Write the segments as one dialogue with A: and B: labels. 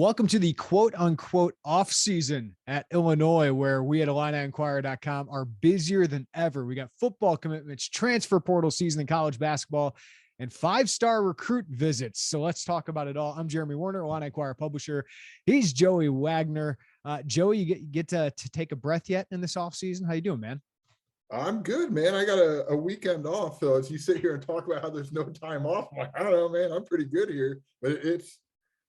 A: Welcome to the quote unquote off season at Illinois, where we at IlliniInquirer.com are busier than ever. We got football commitments, transfer portal season in college basketball, and 5-star recruit visits. So let's talk about it all. I'm Jeremy Werner, Illini Inquirer publisher. He's Joey Wagner. Joey, you get to take a breath yet in this off season? How you doing, man?
B: I'm good, man. I got a weekend off. So as you sit here and talk about how there's no time off, I'm like, I don't know, man. I'm pretty good here. But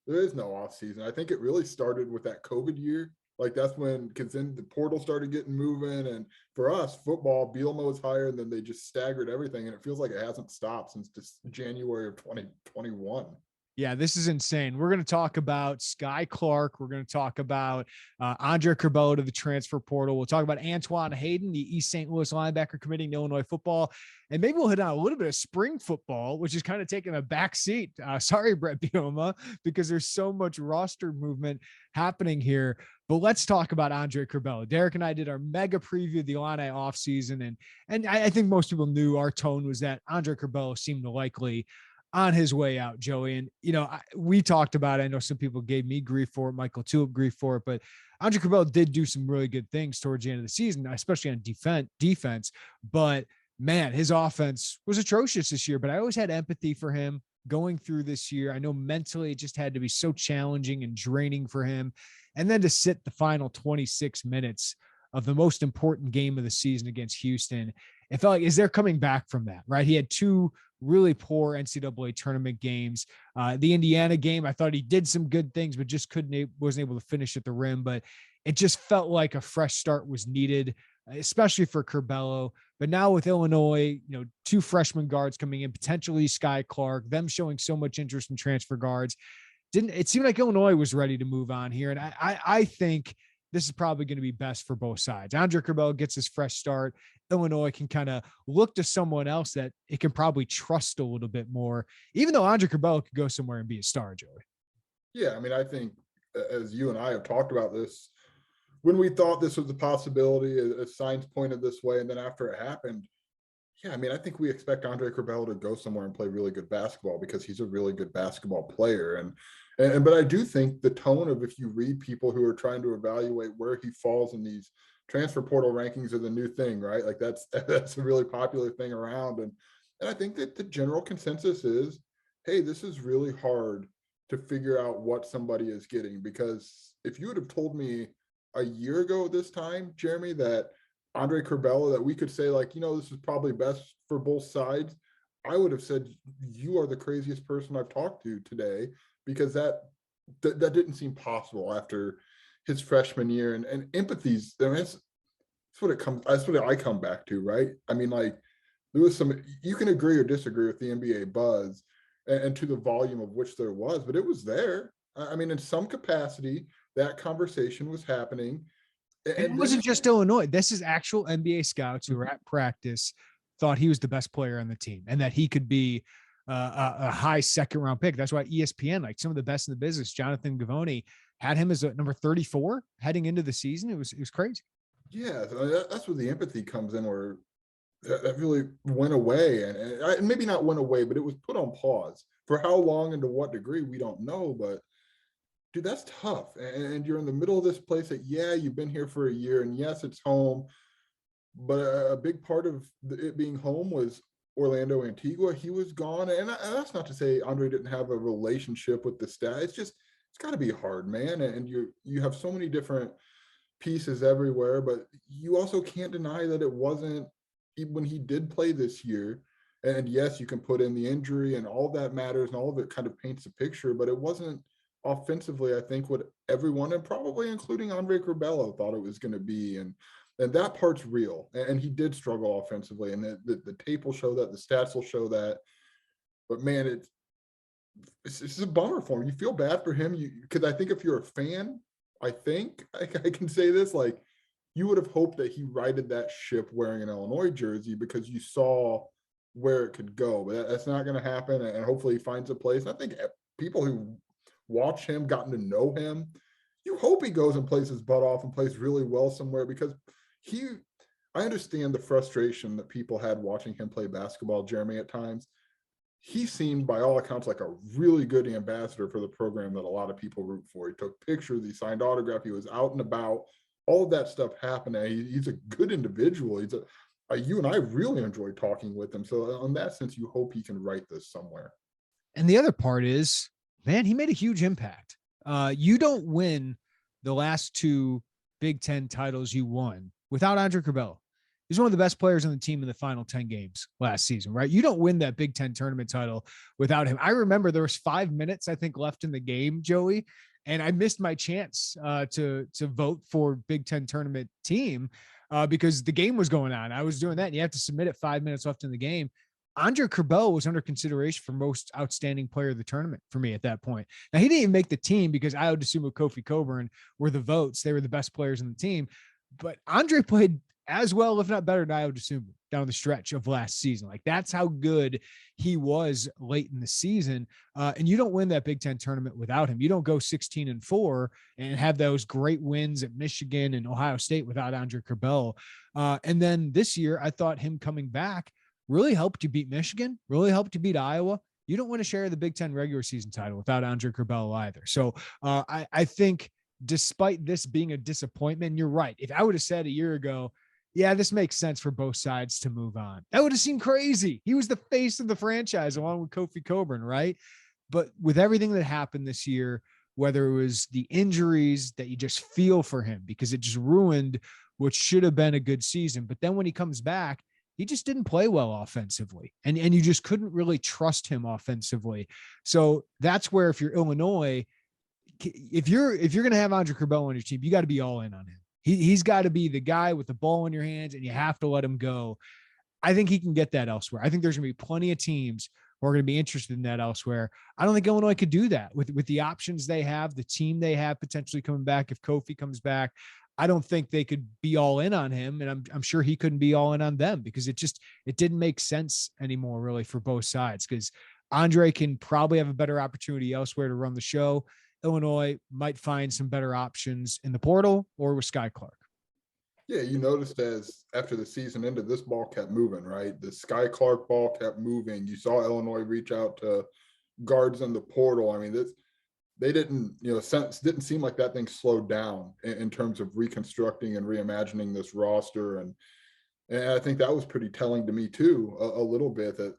B: there is no off season. I think it really started with that COVID year. Like that's when, because then the portal started getting moving. And for us, football, Bielema was higher, and then they just staggered everything. And it feels like it hasn't stopped since just January of 2021.
A: Yeah, this is insane. We're going to talk about Skyy Clark. We're going to talk about Andre Curbelo to the transfer portal. We'll talk about Antwon Hayden, the East St. Louis linebacker committing to Illinois football. And maybe we'll hit on a little bit of spring football, which is kind of taking a back seat. Sorry, Brett Bielema, because there's so much roster movement happening here. But let's talk about Andre Curbelo. Derek and I did our mega preview of the Illini offseason. And I think most people knew our tone was that Andre Curbelo seemed likely on his way out, Joey. And, we talked about it. I know some people gave me grief for it, Michael Tulip grief for it, but Andre Curbelo did do some really good things towards the end of the season, especially on defense. But man, his offense was atrocious this year, but I always had empathy for him going through this year. I know mentally it just had to be so challenging and draining for him. And then to sit the final 26 minutes of the most important game of the season against Houston, it felt like, is there coming back from that, right? He had two really poor NCAA tournament games. The Indiana game, I thought he did some good things, but just wasn't able to finish at the rim. But it just felt like a fresh start was needed, especially for Curbelo. But now with Illinois, two freshman guards coming in, potentially Skyy Clark, them showing so much interest in transfer guards, it seemed like Illinois was ready to move on here. And I think this is probably going to be best for both sides. Andre Curbelo gets his fresh start. Illinois can kind of look to someone else that it can probably trust a little bit more, even though Andre Curbelo could go somewhere and be a star, Joey.
B: Yeah, I mean, I think as you and I have talked about this, when we thought this was a possibility, as signs pointed this way, and then after it happened, yeah, I mean, I think we expect Andre Curbelo to go somewhere and play really good basketball because he's a really good basketball player. But I do think the tone of, if you read people who are trying to evaluate where he falls in these transfer portal rankings, are the new thing, right? Like that's a really popular thing around. And I think that the general consensus is, hey, this is really hard to figure out what somebody is getting, because if you would have told me a year ago this time, Jeremy, that Andre Curbelo, that we could say, like, this is probably best for both sides, I would have said, you are the craziest person I've talked to today, because that didn't seem possible after his freshman year. And empathy's, that's what I come back to, right? I mean, like, there was you can agree or disagree with the NBA buzz and to the volume of which there was, but it was there. I mean, in some capacity, that conversation was happening.
A: And it wasn't just Illinois. This is actual NBA scouts who were at practice thought he was the best player on the team and that he could be a high second-round pick. That's why ESPN, like some of the best in the business, Jonathan Givony, had him as a number 34 heading into the season. It was crazy.
B: Yeah, that's where the empathy comes in, where that really went away, and maybe not went away, but it was put on pause. For how long and to what degree, we don't know, but dude, that's tough. And you're in the middle of this place that, yeah, you've been here for a year, and yes, it's home, but a big part of it being home was Orlando Antigua. He was gone, and that's not to say Andre didn't have a relationship with the staff. It's got to be hard, man. And you have so many different pieces everywhere, but you also can't deny that it wasn't, when he did play this year. And yes, you can put in the injury and all that matters, and all of it kind of paints a picture, but it wasn't offensively, I think, what everyone, and probably including Andre Curbelo, thought it was going to be. And that part's real. And he did struggle offensively, and the tape will show that, the stats will show that. But man, it's a bummer for him. You feel bad for him, because I think if you're a fan, I think I can say this, like, you would have hoped that he righted that ship wearing an Illinois jersey, because you saw where it could go. But that's not going to happen, and hopefully he finds a place. And I think people who watch him, gotten to know him, you hope he goes and plays his butt off and plays really well somewhere, because I understand the frustration that people had watching him play basketball, Jeremy, at times. he seemed by all accounts like a really good ambassador for the program that a lot of people root for. He took pictures, he signed autograph, he was out and about, all of that stuff happened. He's a good individual. You and I really enjoyed talking with him. So in that sense, you hope he can write this somewhere.
A: And the other part is, man, he made a huge impact. You don't win the last two Big Ten titles you won without Andre Curbelo. He's one of the best players on the team in the final 10 games last season, right? You don't win that Big Ten tournament title without him. I remember there was 5 minutes, I think, left in the game, Joey, and I missed my chance to vote for Big Ten tournament team because the game was going on. I was doing that, and you have to submit it 5 minutes left in the game. Andre Curbelo was under consideration for most outstanding player of the tournament for me at that point. Now, he didn't even make the team because Ayo Dosunmu, Kofi Cockburn were the votes. They were the best players in the team. But Andre played as well, if not better, than Ayo Dosunmu down the stretch of last season. Like, that's how good he was late in the season. And you don't win that Big Ten tournament without him. You don't go 16-4 and have those great wins at Michigan and Ohio State without Andre Curbelo. And then this year, I thought him coming back really helped you beat Michigan, really helped you beat Iowa. You don't win a share of the Big Ten regular season title without Andre Curbelo either. So I think despite this being a disappointment, you're right. If I would have said a year ago, yeah, this makes sense for both sides to move on, that would have seemed crazy. He was the face of the franchise along with Kofi Cockburn, right? But with everything that happened this year, whether it was the injuries that you just feel for him because it just ruined what should have been a good season. But then when he comes back, he just didn't play well offensively, and you just couldn't really trust him offensively. So that's where, if you're Illinois, if you're going to have Andre Curbelo on your team, you got to be all in on him. He's got to be the guy with the ball in your hands, and you have to let him go. I think he can get that elsewhere. I think there's going to be plenty of teams who are going to be interested in that elsewhere. I don't think Illinois could do that with the options they have, the team they have potentially coming back. If Kofi comes back, I don't think they could be all in on him. And I'm sure he couldn't be all in on them because it didn't make sense anymore really for both sides, because Andre can probably have a better opportunity elsewhere to run the show. Illinois might find some better options in the portal or with Skyy Clark.
B: Yeah, you noticed as after the season ended, this ball kept moving, right? The Skyy Clark ball kept moving. You saw Illinois reach out to guards in the portal. I mean, they didn't seem like that thing slowed down in terms of reconstructing and reimagining this roster. And I think that was pretty telling to me too, a little bit, that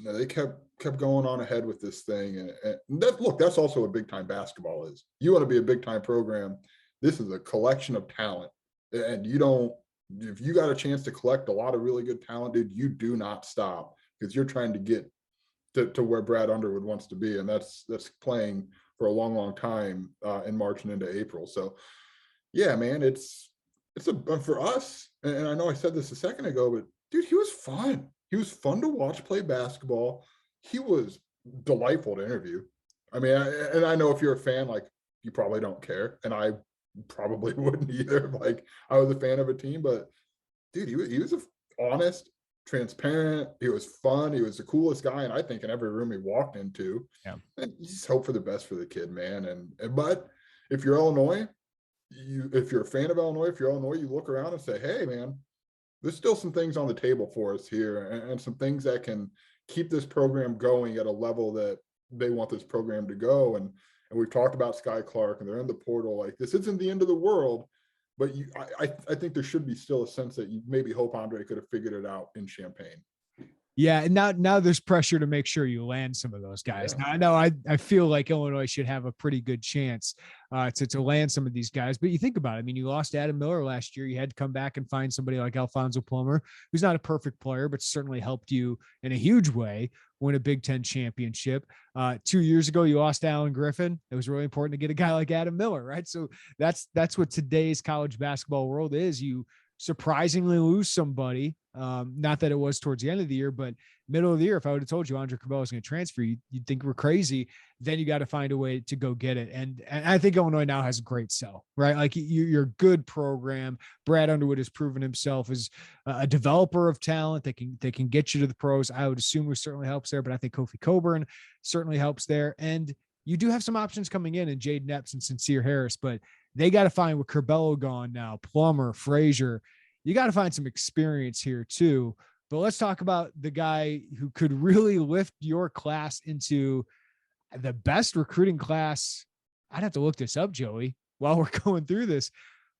B: they kept going on ahead with this thing. And that's also what big time basketball is. You want to be a big time program. This is a collection of talent. And if you got a chance to collect a lot of really good talent, dude, you do not stop, because you're trying to get to where Brad Underwood wants to be. And that's playing for a long, long time in March and into April. So yeah, man, it's for us. And I know I said this a second ago, but dude, he was fun. He was fun to watch play basketball. He was delightful to interview. I mean, I know if you're a fan, like, you probably don't care. And I probably wouldn't either. Like, I was a fan of a team, but dude, he was honest, transparent. He was fun. He was the coolest guy, and I think in every room he walked into. Yeah, and you just hope for the best for the kid, man. But if you're Illinois, if you're a fan of Illinois, you look around and say, hey, man, there's still some things on the table for us here, and some things that can keep this program going at a level that they want this program to go. And we've talked about Skyy Clark, and they're in the portal. Like, this isn't the end of the world, but I think there should be still a sense that you maybe hope Andre could have figured it out in Champaign.
A: Yeah, and now there's pressure to make sure you land some of those guys. Yeah. Now I know I feel like Illinois should have a pretty good chance to land some of these guys. But you think about it. I mean, you lost Adam Miller last year. You had to come back and find somebody like Alfonso Plummer, who's not a perfect player, but certainly helped you in a huge way win a Big Ten championship. 2 years ago, you lost Alan Griffin. It was really important to get a guy like Adam Miller, right? So that's what today's college basketball world is. You surprisingly lose somebody. Not that it was towards the end of the year, but middle of the year, if I would have told you Andre Curbelo was going to transfer, you'd think we're crazy. Then you got to find a way to go get it. And I think Illinois now has a great sell, right? Like, you're a good program. Brad Underwood has proven himself as a developer of talent. They can get you to the pros. I would assume it certainly helps there, but I think Kofi Cockburn certainly helps there. And you do have some options coming in Jaden Epps and Sincere Harris, but they got to find, with Curbelo gone now, Plummer, Frazier, you got to find some experience here too. But let's talk about the guy who could really lift your class into the best recruiting class. I'd have to look this up, Joey, while we're going through this.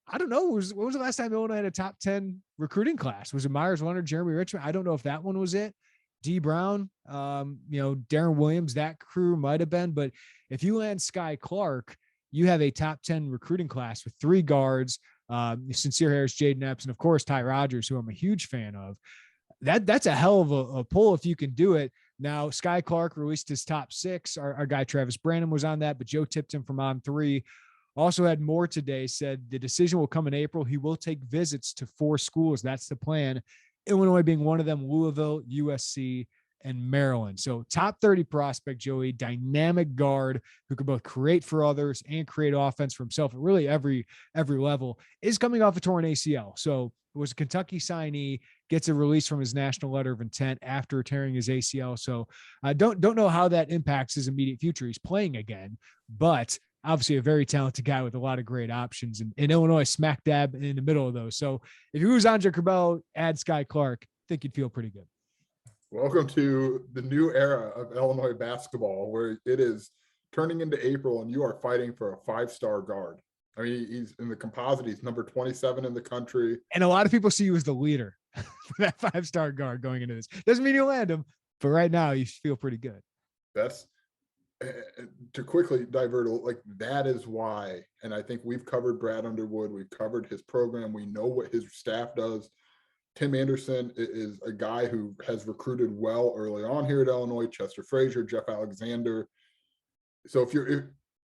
A: I don't know. When was the last time Illinois had a top 10 recruiting class? Was it Myers Leonard, Jeremy Richmond? I don't know if that one was it. D Brown, Darren Williams, that crew might have been. But if you land Skyy Clark, you have a top 10 recruiting class with 3 guards, Sincere Harris, Jaden Epps, and of course, Ty Rodgers, who I'm a huge fan of. That's a hell of a pull if you can do it. Now, Skyy Clark released his top 6. Our guy Travis Brandon was on that, but Joe tipped him from on 3. Also had more today, said the decision will come in April. He will take visits to 4 schools. That's the plan. Illinois being one of them, Louisville, USC, and Maryland. So top 30 prospect, Joey, dynamic guard who could both create for others and create offense for himself at really every level, is coming off a torn ACL. So it was a Kentucky signee, gets a release from his national letter of intent after tearing his ACL. So I don't know how that impacts his immediate future. He's playing again, but obviously a very talented guy with a lot of great options, and Illinois smack dab in the middle of those. So if you lose Andre Curbelo, add Skyy Clark, I think you'd feel pretty good.
B: Welcome to the new era of Illinois basketball, where it is turning into April and you are fighting for a 5-star guard. I mean, he's in the composite. He's number 27 in the country.
A: And a lot of people see you as the leader for that 5-star guard going into this. Doesn't mean you'll land him, but right now you feel pretty good.
B: That's to quickly divert, like that is why. And I think we've covered Brad Underwood. We've covered his program. We know what his staff does. Tim Anderson is a guy who has recruited well early on here at Illinois. Chester Frazier, Jeff Alexander. So if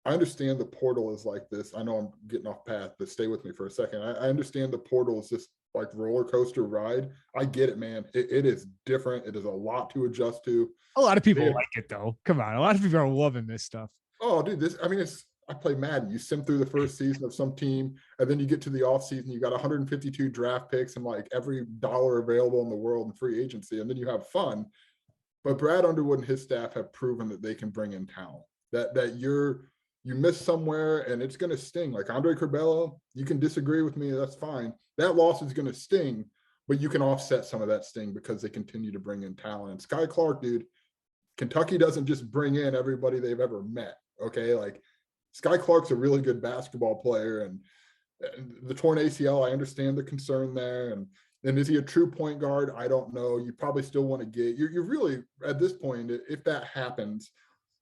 B: I understand the portal is like this. I know I'm getting off path, but stay with me for a second. I understand the portal is this like roller coaster ride. I get it, man. It is different. It is a lot to adjust to.
A: A lot of people like it though. Come on. A lot of people are loving this stuff.
B: Oh, dude, I play Madden. You sim through the first season of some team, and then you get to the offseason, you got 152 draft picks and like every dollar available in the world in free agency, and then you have fun. But Brad Underwood and his staff have proven that they can bring in talent. That you miss somewhere and it's going to sting. Like Andre Curbelo, you can disagree with me, that's fine. That loss is going to sting, but you can offset some of that sting because they continue to bring in talent. And Skyy Clark, dude, Kentucky doesn't just bring in everybody they've ever met, okay? Like Skyy Clark's a really good basketball player, and the torn ACL, I understand the concern there. And is he a true point guard? I don't know. You probably still want to get, you're really, at this point, if that happens,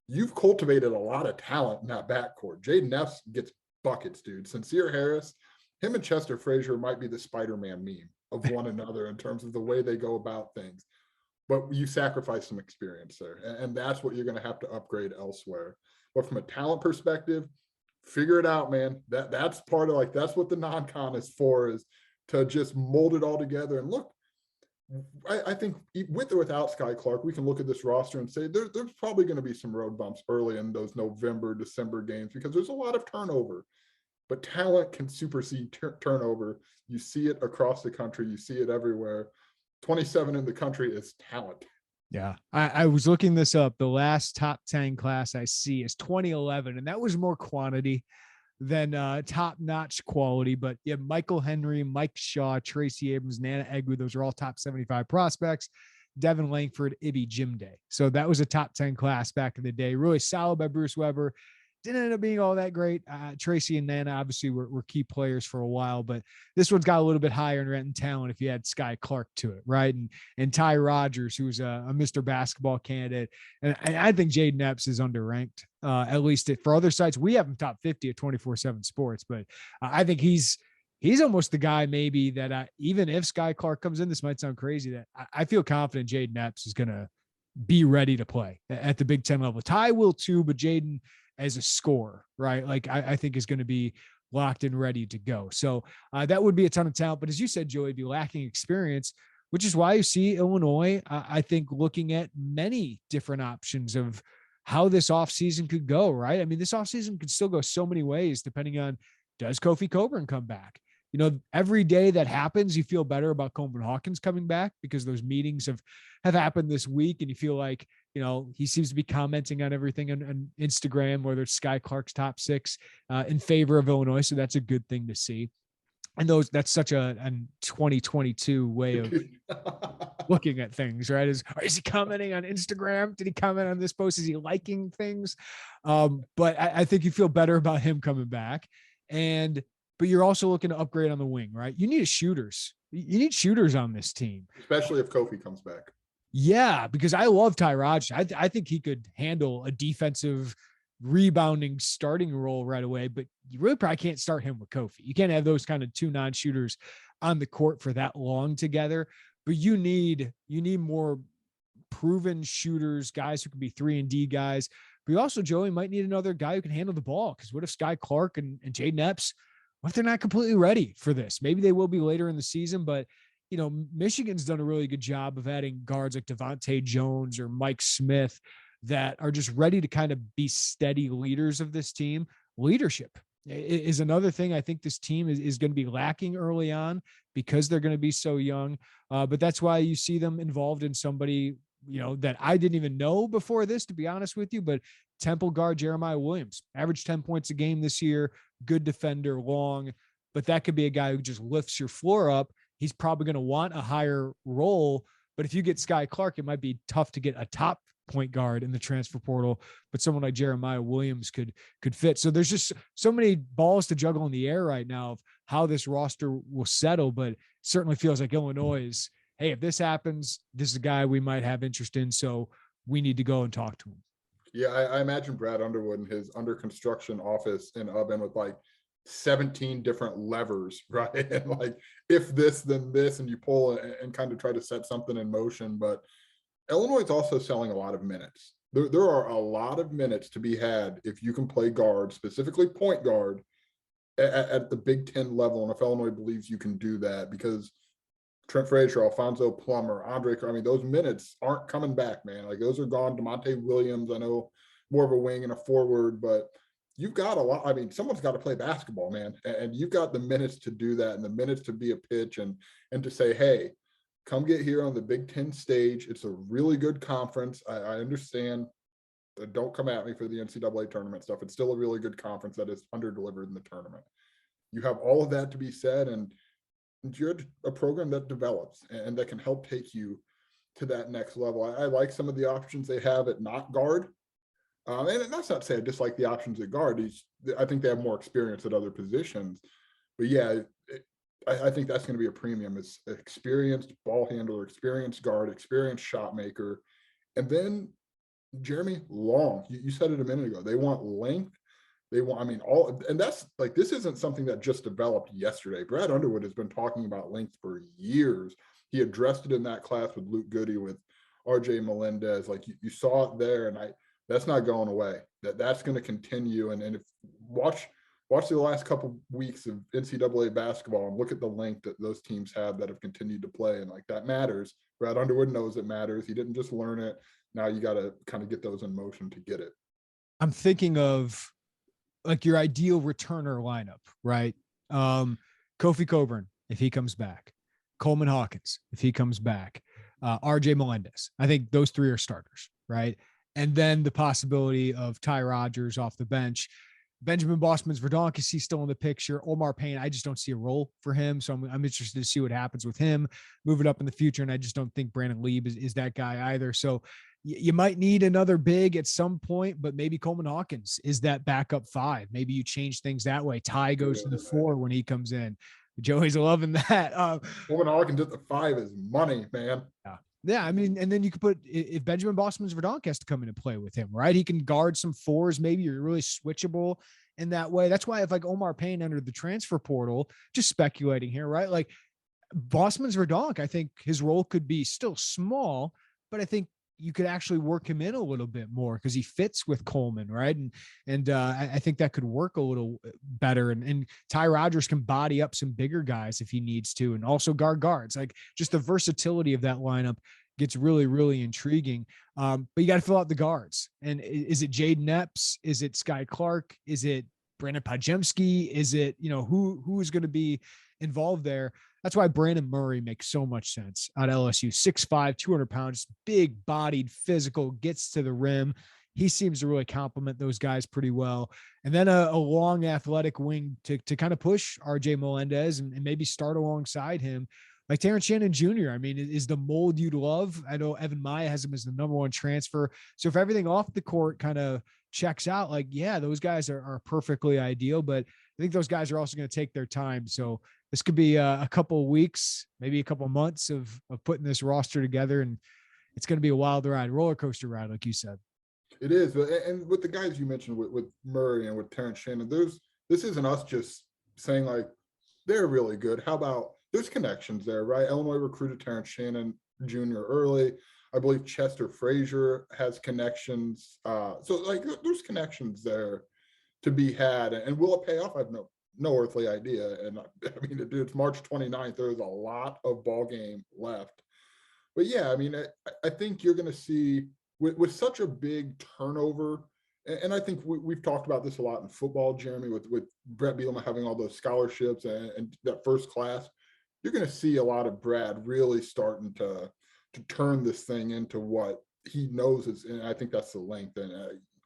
B: you've cultivated a lot of talent in that backcourt. Jaden Epps gets buckets, dude. Sincere Harris, him and Chester Frazier might be the Spider-Man meme of one another in terms of the way they go about things. But you sacrifice some experience there, and that's what you're going to have to upgrade elsewhere. But from a talent perspective, figure it out, man. That's part of, like, that's what the non-con is for, is to just mold it all together. And look, I think with or without Skyy Clark, we can look at this roster and say there's probably going to be some road bumps early in those November, December games because there's a lot of turnover. But talent can supersede turnover. You see it across the country. You see it everywhere. 27 in the country is talent.
A: Yeah. I was looking this up. The last top 10 class I see is 2011, and that was more quantity than top-notch quality. But yeah, Michael Henry, Mike Shaw, Tracy Abrams, Nana Egwu, those are all top 75 prospects. Devin Langford, Ibby Jimday. So that was a top 10 class back in the day. Really solid by Bruce Weber. Didn't end up being all that great. Tracy and Nana obviously were key players for a while, but this one's got a little bit higher in rent and talent if you had Skyy Clark to it, right? And Ty Rodgers, who's a Mr. Basketball candidate. And I think Jaden Epps is underranked, at least for other sites. We have him top 50 at 24/7 Sports, but I think he's almost the guy maybe that even if Skyy Clark comes in, this might sound crazy, that I feel confident Jaden Epps is going to be ready to play at the Big Ten level. Ty will too, but Jaden as a scorer, right? Like I think is going to be locked and ready to go. So that would be a ton of talent. But as you said, Joey, be lacking experience, which is why you see Illinois, I think, looking at many different options of how this offseason could go, right? I mean, this offseason could still go so many ways depending on, does Kofi Cockburn come back? You know, every day that happens, you feel better about Coleman Hawkins coming back because those meetings have happened this week, and you feel like, you know, he seems to be commenting on everything on Instagram, whether it's Skyy Clark's top 6 in favor of Illinois. So that's a good thing to see. And that's such a 2022 way of looking at things, right? Is he commenting on Instagram? Did he comment on this post? Is he liking things? But I think you feel better about him coming back. But you're also looking to upgrade on the wing, right? You need shooters. You need shooters on this team.
B: Especially if Kofi comes back.
A: Yeah, because I love Ty Rodgers. I think he could handle a defensive rebounding starting role right away, but you really probably can't start him with Kofi. You can't have those kind of two non-shooters on the court for that long together. But you need more proven shooters, guys who can be 3-and-D guys. But you also, Joey, might need another guy who can handle the ball. Because what if Skyy Clark and Jaden Epps, what if they're not completely ready for this? Maybe they will be later in the season, but Michigan's done a really good job of adding guards like Devontae Jones or Mike Smith that are just ready to kind of be steady leaders of this team. Leadership is another thing I think this team is going to be lacking early on because they're going to be so young. But that's why you see them involved in somebody, that I didn't even know before this, to be honest with you, but Temple guard Jeremiah Williams, averaged 10 points a game this year, good defender, long, but that could be a guy who just lifts your floor up. He's probably going to want a higher role, but if you get Skyy Clark, it might be tough to get a top point guard in the transfer portal, but someone like Jeremiah Williams could fit. So there's just so many balls to juggle in the air right now of how this roster will settle, but it certainly feels like Illinois is, hey, if this happens, this is a guy we might have interest in, so we need to go and talk to him.
B: Yeah, I imagine Brad Underwood in his under construction office in Ubben with like 17 different levers, right? And like, if this, then this, and you pull it and kind of try to set something in motion. But Illinois is also selling a lot of minutes. There are a lot of minutes to be had if you can play guard, specifically point guard, at the Big Ten level. And if Illinois believes you can do that, because Trent Frazier, Alfonso Plummer, Andre, those minutes aren't coming back, man. Like, those are gone. DeMonte Williams, I know, more of a wing and a forward, but you've got a lot. Someone's got to play basketball, man. And you've got the minutes to do that and the minutes to be a pitch and to say, hey, come get here on the Big Ten stage. It's a really good conference. I understand. Don't come at me for the NCAA tournament stuff. It's still a really good conference that is under-delivered in the tournament. You have all of that to be said, and you're a program that develops and that can help take you to that next level. I like some of the options they have at not guard. And that's not to say I dislike the options at guard. I think they have more experience at other positions. But yeah, I think that's going to be a premium. It's experienced ball handler, experienced guard, experienced shot maker. And then Jeremy, long. You said it a minute ago. They want length. They want, and that's like, this isn't something that just developed yesterday. Brad Underwood has been talking about length for years. He addressed it in that class with Luke Goody, with RJ Melendez. Like, you saw it there, and that's not going away. That's going to continue. And if watch the last couple weeks of NCAA basketball and look at the length that those teams have that have continued to play, and like, that matters. Brad Underwood knows it matters. He didn't just learn it. Now you got to kind of get those in motion to get it.
A: I'm thinking of like your ideal returner lineup, right? Kofi Cockburn, if he comes back, Coleman Hawkins, if he comes back, RJ Melendez. I think those three are starters, right? And then the possibility of Ty Rodgers off the bench. Benjamin Bosmans-Verdonk, is he still in the picture? Omar Payne, I just don't see a role for him. So I'm interested to see what happens with him moving up in the future. And I just don't think Brandon Lieb is that guy either. So you might need another big at some point, but maybe Coleman Hawkins is that backup five. Maybe you change things that way. Ty goes to the 4 when he comes in. Joey's loving that.
B: Coleman Hawkins at the 5 is money, man.
A: Yeah. And then you could put, if Benjamin Bosmans-Verdonk has to come in and play with him, right? He can guard some 4s. Maybe you're really switchable in that way. That's why if like Omar Payne entered the transfer portal, just speculating here, right? Like Bosmans-Verdonk, I think his role could be still small, but I think you could actually work him in a little bit more because he fits with Coleman, right? And I think that could work a little better. And Ty Rodgers can body up some bigger guys if he needs to, and also guards. Like, just the versatility of that lineup gets really, really intriguing. But you got to fill out the guards. And is it Jaden Epps? Is it Skyy Clark? Is it Brandon Pajemski? Is it, who is going to be involved there? That's why Brandon Murray makes so much sense at LSU. 6'5", 200 pounds, big bodied, physical, gets to the rim. he seems to really complement those guys pretty well. And then a long athletic wing to kind of push RJ Melendez and maybe start alongside him, like Terrence Shannon Jr. I mean, is the mold you'd love. I know Evan Maya has him as the number one transfer. So if everything off the court kind of checks out, like, yeah, those guys are perfectly ideal, but I think those guys are also going to take their time. So this could be a couple of weeks, maybe a couple of months of putting this roster together. And it's going to be a wild ride, roller coaster ride, like you said.
B: It is. And with the guys you mentioned with Murray and with Terrence Shannon, this isn't us just saying like they're really good. How about there's connections there, right? Illinois recruited Terrence Shannon Jr. early. I believe Chester Frazier has connections. So like there's connections there to be had. And will it pay off? I have no earthly idea. And I mean, it's March 29th. There's a lot of ball game left. But yeah, I mean, I think you're going to see with such a big turnover, and I think we've talked about this a lot in football, Jeremy, with Brett Bielema having all those scholarships and that first class, you're going to see a lot of Brad really starting to turn this thing into what he knows is, and I think that's the length and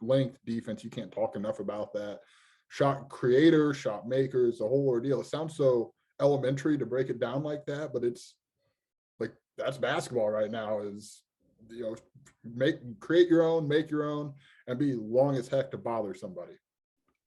B: length defense. You can't talk enough about that. Shot creators, shot makers, the whole ordeal. It sounds so elementary to break it down like that, but it's like that's basketball right now. Is create your own, make your own, and be long as heck to bother somebody.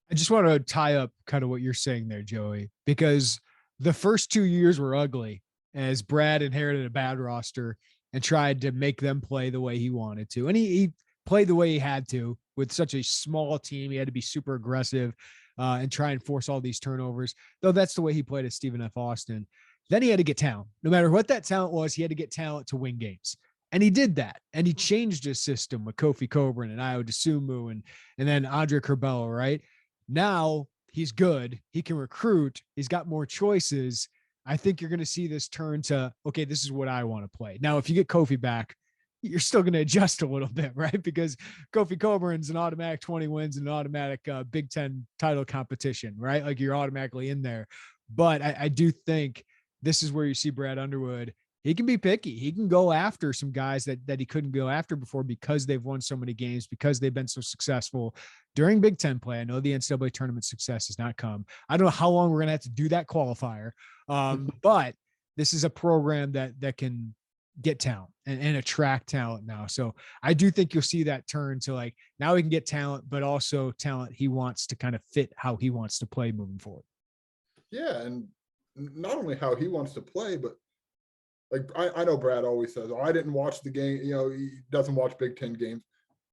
A: I just want to tie up kind of what you're saying there, Joey, because the first 2 years were ugly as Brad inherited a bad roster and tried to make them play the way he wanted to. And he played the way he had to with such a small team. He had to be super aggressive and try and force all these turnovers, though that's the way he played at Stephen F. Austin. Then he had to get talent. No matter what that talent was, he had to get talent to win games. And he did that. And he changed his system with Kofi Cockburn and Io DeSumo and then Andre Curbelo, right? Now he's good. He can recruit. He's got more choices. I think you're going to see this turn to, okay, this is what I want to play. Now, if you get Kofi back, you're still going to adjust a little bit, right? Because Kofi Cockburn's an automatic 20 wins and an automatic Big Ten title competition, right? Like you're automatically in there. But I do think this is where you see Brad Underwood. He can be picky. He can go after some guys that he couldn't go after before because they've won so many games, because they've been so successful during Big Ten play. I know the NCAA tournament success has not come. I don't know how long we're going to have to do that qualifier. But this is a program that can get talent and attract talent now. So I do think you'll see that turn to like, now we can get talent, but also talent he wants to kind of fit how he wants to play moving forward.
B: Yeah. And not only how he wants to play, but like, I know Brad always says, I didn't watch the game. He doesn't watch Big Ten games.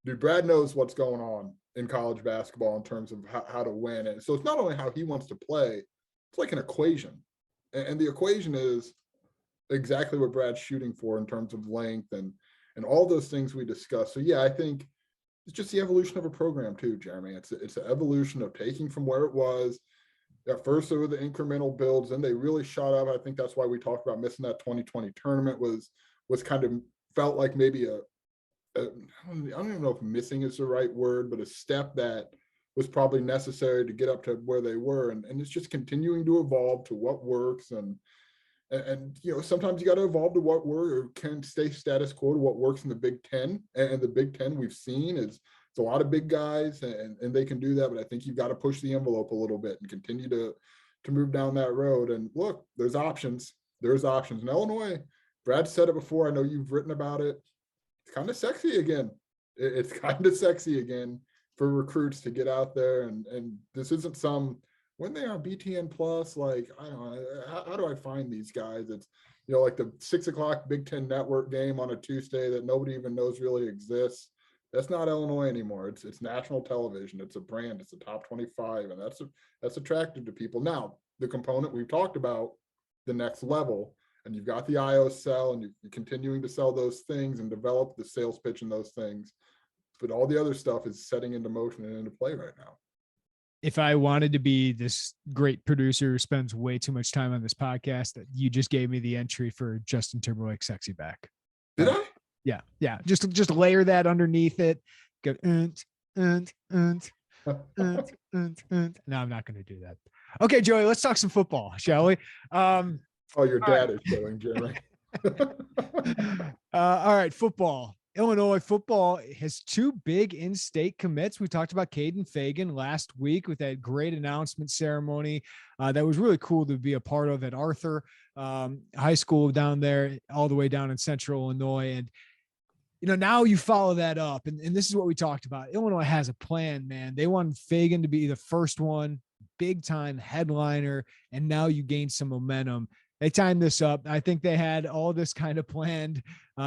B: Dude, Brad knows what's going on in college basketball in terms of how to win. And so it's not only how he wants to play, it's like an equation. And the equation is exactly what Brad's shooting for in terms of length and all those things we discussed. So yeah, I think it's just the evolution of a program too, Jeremy. It's an evolution of taking from where it was. At first, there were the incremental builds, and they really shot up. I think that's why we talked about missing that 2020 tournament was kind of felt like maybe I don't even know if missing is the right word, but a step that was probably necessary to get up to where they were. And it's just continuing to evolve to what works. And sometimes you got to evolve to what works or can stay status quo to what works in the Big Ten. And the Big Ten we've seen is it's a lot of big guys and they can do that. But I think you've got to push the envelope a little bit and continue to move down that road. And look, there's options. There's options. In Illinois, Brad said it before. I know you've written about it. It's kind of sexy again. It's kind of sexy again for recruits to get out there. And this isn't some, when they are BTN plus, like, I don't know, how do I find these guys? It's, like the 6:00 Big Ten Network game on a Tuesday that nobody even knows really exists. That's not Illinois anymore. It's national television. It's a brand. It's a top 25. And that's attractive to people. Now, the component we've talked about, the next level, and you've got the IO sell and you're continuing to sell those things and develop the sales pitch and those things. But all the other stuff is setting into motion and into play right now.
A: If I wanted to be this great producer who spends way too much time on this podcast, that you just gave me the entry for Justin Timberlake Sexy Back.
B: Did I?
A: Yeah. Yeah. Just layer that underneath it. Go, No, I'm not going to do that. Okay, Joey, let's talk some football, shall we?
B: Your dad is showing, Jeremy.
A: All right, football. Illinois football has two big in-state commits. We talked about Caden Fagan last week with that great announcement ceremony that was really cool to be a part of at Arthur High School down there, all the way down in Central Illinois. And now you follow that up, and this is what we talked about. Illinois has a plan, man. They want Fagan to be the first one, big time headliner, and now you gain some momentum. They timed this up. I think they had all this kind of planned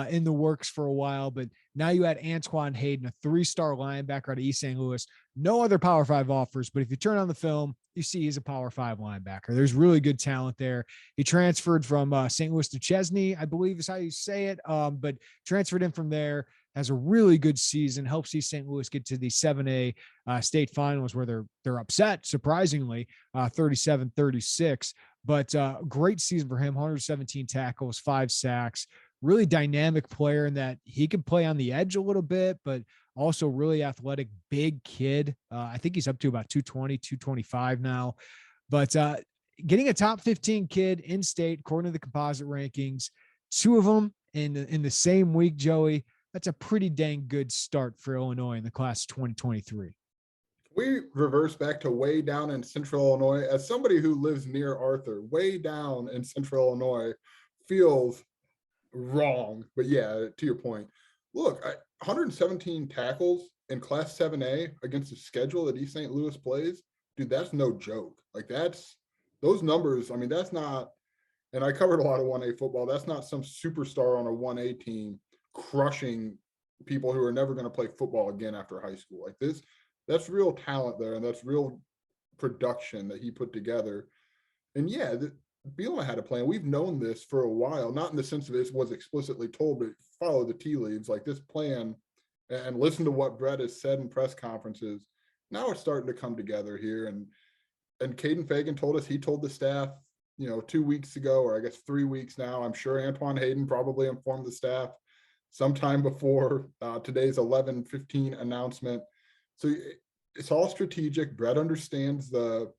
A: in the works for a while, but now you had Antwon Hayden, a 3-star linebacker out of East St. Louis. No other Power 5 offers, but if you turn on the film, you see he's a Power 5 linebacker. There's really good talent there. He transferred from St. Louis to Chesney, I believe is how you say it, but transferred in from there, has a really good season, helps East St. Louis get to the 7A state finals where they're upset, surprisingly, 37-36. But great season for him, 117 tackles, 5 sacks, really dynamic player in that he could play on the edge a little bit, but also really athletic, big kid. I think he's up to about 220, 225 now. But getting a top 15 kid in state, according to the composite rankings, 2 of them in the same week, Joey, that's a pretty dang good start for Illinois in the class of 2023.
B: We reverse back to way down in Central Illinois. As somebody who lives near Arthur, way down in Central Illinois feels wrong. But yeah, to your point, look, 117 tackles in Class 7A against the schedule that East St. Louis plays, dude, that's no joke. Like those numbers. I mean, that's not, and I covered a lot of 1A football. That's not some superstar on a 1A team crushing people who are never going to play football again after high school. Like this, that's real talent there, and that's real production that he put together. And yeah, Bielema had a plan. We've known this for a while, not in the sense of this was explicitly told, but follow the tea leaves, like this plan, and listen to what Brett has said in press conferences. Now it's starting to come together here. And Caden Fagan told us, he told the staff, 2 weeks ago, or I guess 3 weeks now. I'm sure Antwon Hayden probably informed the staff sometime before today's 11:15 announcement. So it's all strategic. Brett understands the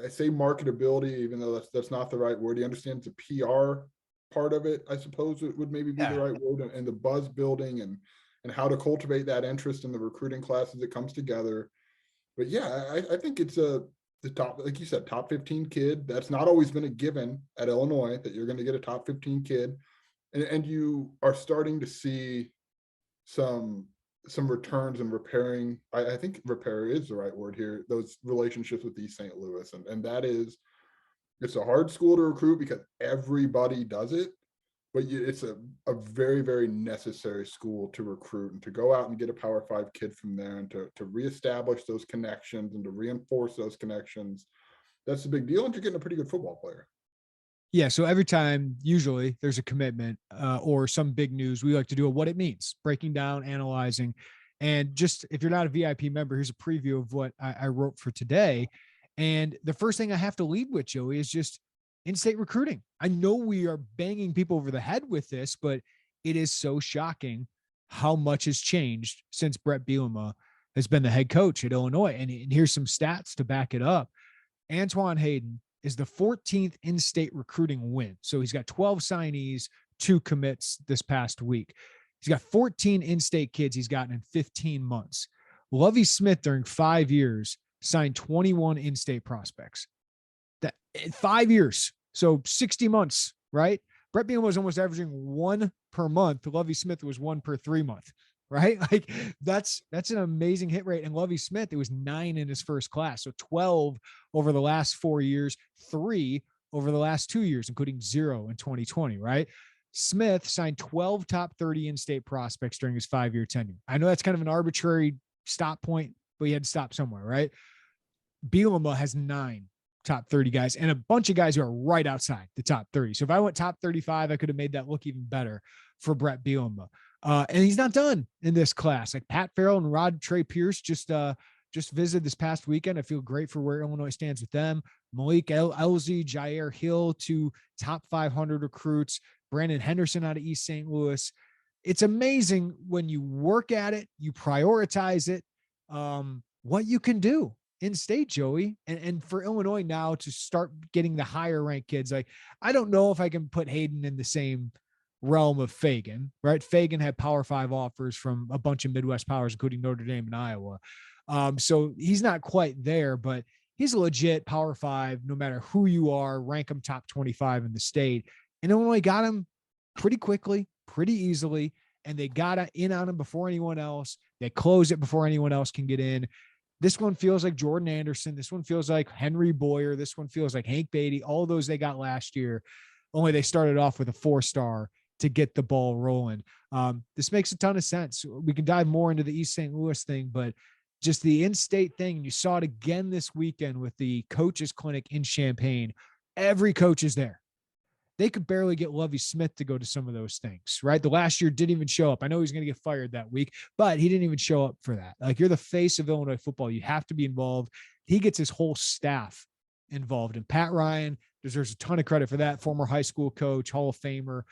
B: I say marketability, even though that's not the right word. He understands the PR part of it, I suppose it would maybe be the right word, and the buzz building and how to cultivate that interest in the recruiting class as it comes together. But yeah, I think it's the top, like you said, top 15 kid. That's not always been a given at Illinois, that you're going to get a top 15 kid. And you are starting to see some returns and repairing. I think repair is the right word here, those relationships with East St. Louis. And that is, it's a hard school to recruit because everybody does it, but it's a very, very necessary school to recruit, and to go out and get a Power 5 kid from there, and to reestablish those connections and to reinforce those connections. That's a big deal. And you're getting a pretty good football player.
A: Yeah. So every time, usually there's a commitment or some big news, we like to do a what it means, breaking down, analyzing. And just, if you're not a VIP member, here's a preview of what I wrote for today. And the first thing I have to lead with, Joey, is just in-state recruiting. I know we are banging people over the head with this, but it is so shocking how much has changed since Brett Bielema has been the head coach at Illinois. And here's some stats to back it up. Antwon Hayden is the 14th in-state recruiting win. So he's got 12 signees, 2 commits this past week. He's got 14 in-state kids he's gotten in 15 months. Lovie Smith, during 5 years, signed 21 in-state prospects. That in 5 years. So 60 months, right? Brett Bielema was almost averaging 1 per month. Lovie Smith was 1 per 3 month, right? Like that's an amazing hit rate. And Lovie Smith, it was 9 in his first class. So 12 over the last 4 years, 3 over the last 2 years, including 0 in 2020, right? Smith signed 12 top 30 in-state prospects during his 5-year tenure. I know that's kind of an arbitrary stop point, but he had to stop somewhere, right? Bielema has 9 top 30 guys and a bunch of guys who are right outside the top 30. So if I went top 35, I could have made that look even better for Brett Bielema. And he's not done in this class. Like Pat Farrell and Rod Trey Pierce just visited this past weekend. I feel great for where Illinois stands with them. Malik Elzy, Jair Hill, 2 top 500 recruits. Brandon Henderson out of East St. Louis. It's amazing when you work at it, you prioritize it, what you can do in state, Joey. And for Illinois now to start getting the higher ranked kids, like, I don't know if I can put Hayden in the same realm of Fagan, right? Fagan had Power 5 offers from a bunch of Midwest powers, including Notre Dame and Iowa. So he's not quite there, but he's a legit Power 5, no matter who you are, rank him top 25 in the state. And Illinois got him pretty quickly, pretty easily, and they got in on him before anyone else. They close it before anyone else can get in. This one feels like Jordan Anderson. This one feels like Henry Boyer. This one feels like Hank Beatty. All those they got last year, only they started off with a 4-star to get the ball rolling. This makes a ton of sense. We can dive more into the East St. Louis thing, but just the in-state thing, and you saw it again this weekend with the coaches clinic in Champaign. Every coach is there. They could barely get Lovie Smith to go to some of those things, right? The last year didn't even show up. I know he's going to get fired that week, but he didn't even show up for that. Like, you're the face of Illinois football. You have to be involved. He gets his whole staff involved. And Pat Ryan deserves a ton of credit for that. Former high school coach, Hall of Famer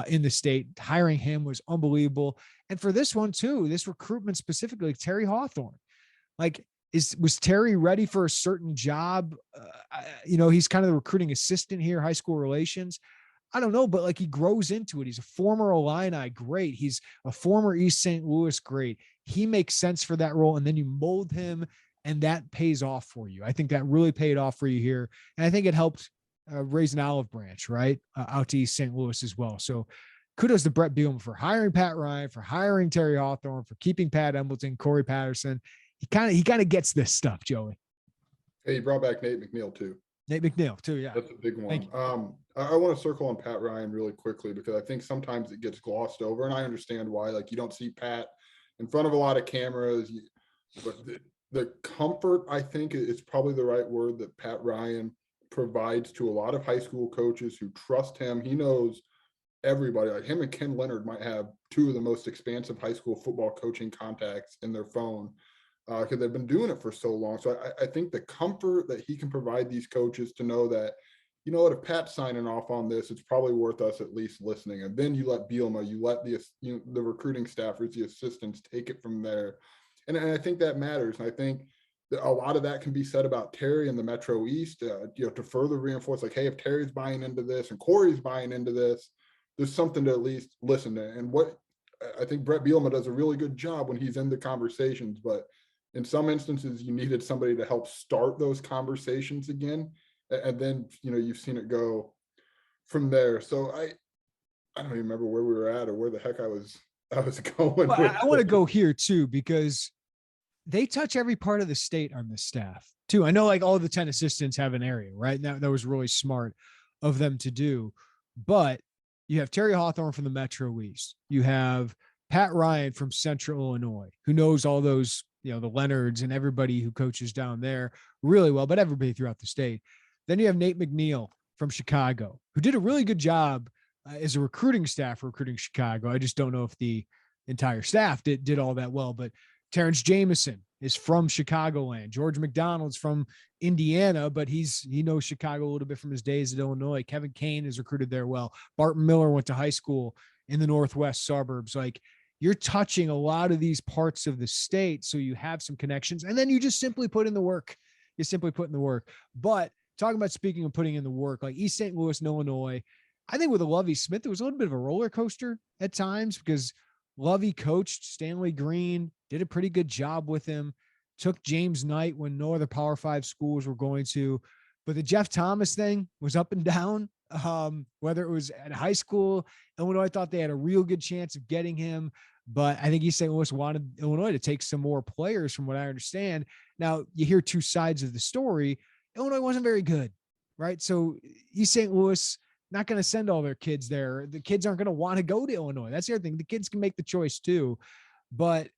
A: in the state. Hiring him was unbelievable. And for this one too, this recruitment specifically, like Terry Hawthorne, like, was Terry ready for a certain job? He's kind of the recruiting assistant here, high school relations. I don't know, but like, he grows into it. He's a former Illini great. He's a former East St. Louis great. He makes sense for that role. And then you mold him, and that pays off for you. I think that really paid off for you here. And I think it helped raise an olive branch, right? Out to East St. Louis as well. So kudos to Brett Bielema for hiring Pat Ryan, for hiring Terry Hawthorne, for keeping Pat Embleton, Corey Patterson. He kind of gets this stuff, Joey.
B: Hey, you brought back Nate McNeil too.
A: Nate McNeil too, yeah.
B: That's a big one. I want to circle on Pat Ryan really quickly, because I think sometimes it gets glossed over, and I understand why. Like, you don't see Pat in front of a lot of cameras, but the comfort, I think, is probably the right word, that Pat Ryan provides to a lot of high school coaches who trust him. He knows everybody. Like, him and Ken Leonard might have two of the most expansive high school football coaching contacts in their phone, because they've been doing it for so long. So I think the comfort that he can provide these coaches to know that, you know what, if Pat's signing off on this, it's probably worth us at least listening. And then you let Bielema, you let the recruiting staffers, the assistants take it from there. And I think that matters. And I think that a lot of that can be said about Terry and the Metro East, to further reinforce, like, hey, if Terry's buying into this and Corey's buying into this, there's something to at least listen to. And what I think Brett Bielema does a really good job when he's in the conversations, but in some instances, you needed somebody to help start those conversations again. And then, you've seen it go from there. So I don't even remember where we were at or where the heck I was going.
A: Well, I want to go here too, because they touch every part of the state on this staff too. I know, like, all the 10 assistants have an area, right? Now, that was really smart of them to do. But you have Terry Hawthorne from the Metro East. You have Pat Ryan from Central Illinois, who knows all those, the Leonards and everybody who coaches down there really well, but everybody throughout the state. Then you have Nate McNeil from Chicago, who did a really good job as a recruiting staff recruiting Chicago. I just don't know if the entire staff did all that well, but Terrence Jameson is from Chicagoland. George McDonald's from Indiana, but he knows Chicago a little bit from his days at Illinois. Kevin Kane is recruited there well. Barton Miller went to high school in the Northwest suburbs. Like, you're touching a lot of these parts of the state, so you have some connections, and then you just simply put in the work. You simply put in the work. But talking about, speaking of putting in the work, like East St. Louis, Illinois, I think with a Lovie Smith, it was a little bit of a roller coaster at times, because Lovie coached Stanley Green, did a pretty good job with him, took James Knight when no other Power 5 schools were going to. But the Jeff Thomas thing was up and down. Whether it was at high school, Illinois thought they had a real good chance of getting him, but I think East St. Louis wanted Illinois to take some more players, from what I understand. Now, you hear two sides of the story. Illinois wasn't very good, right? So East St. Louis not going to send all their kids there. The kids aren't going to want to go to Illinois. That's the other thing. The kids can make the choice too, but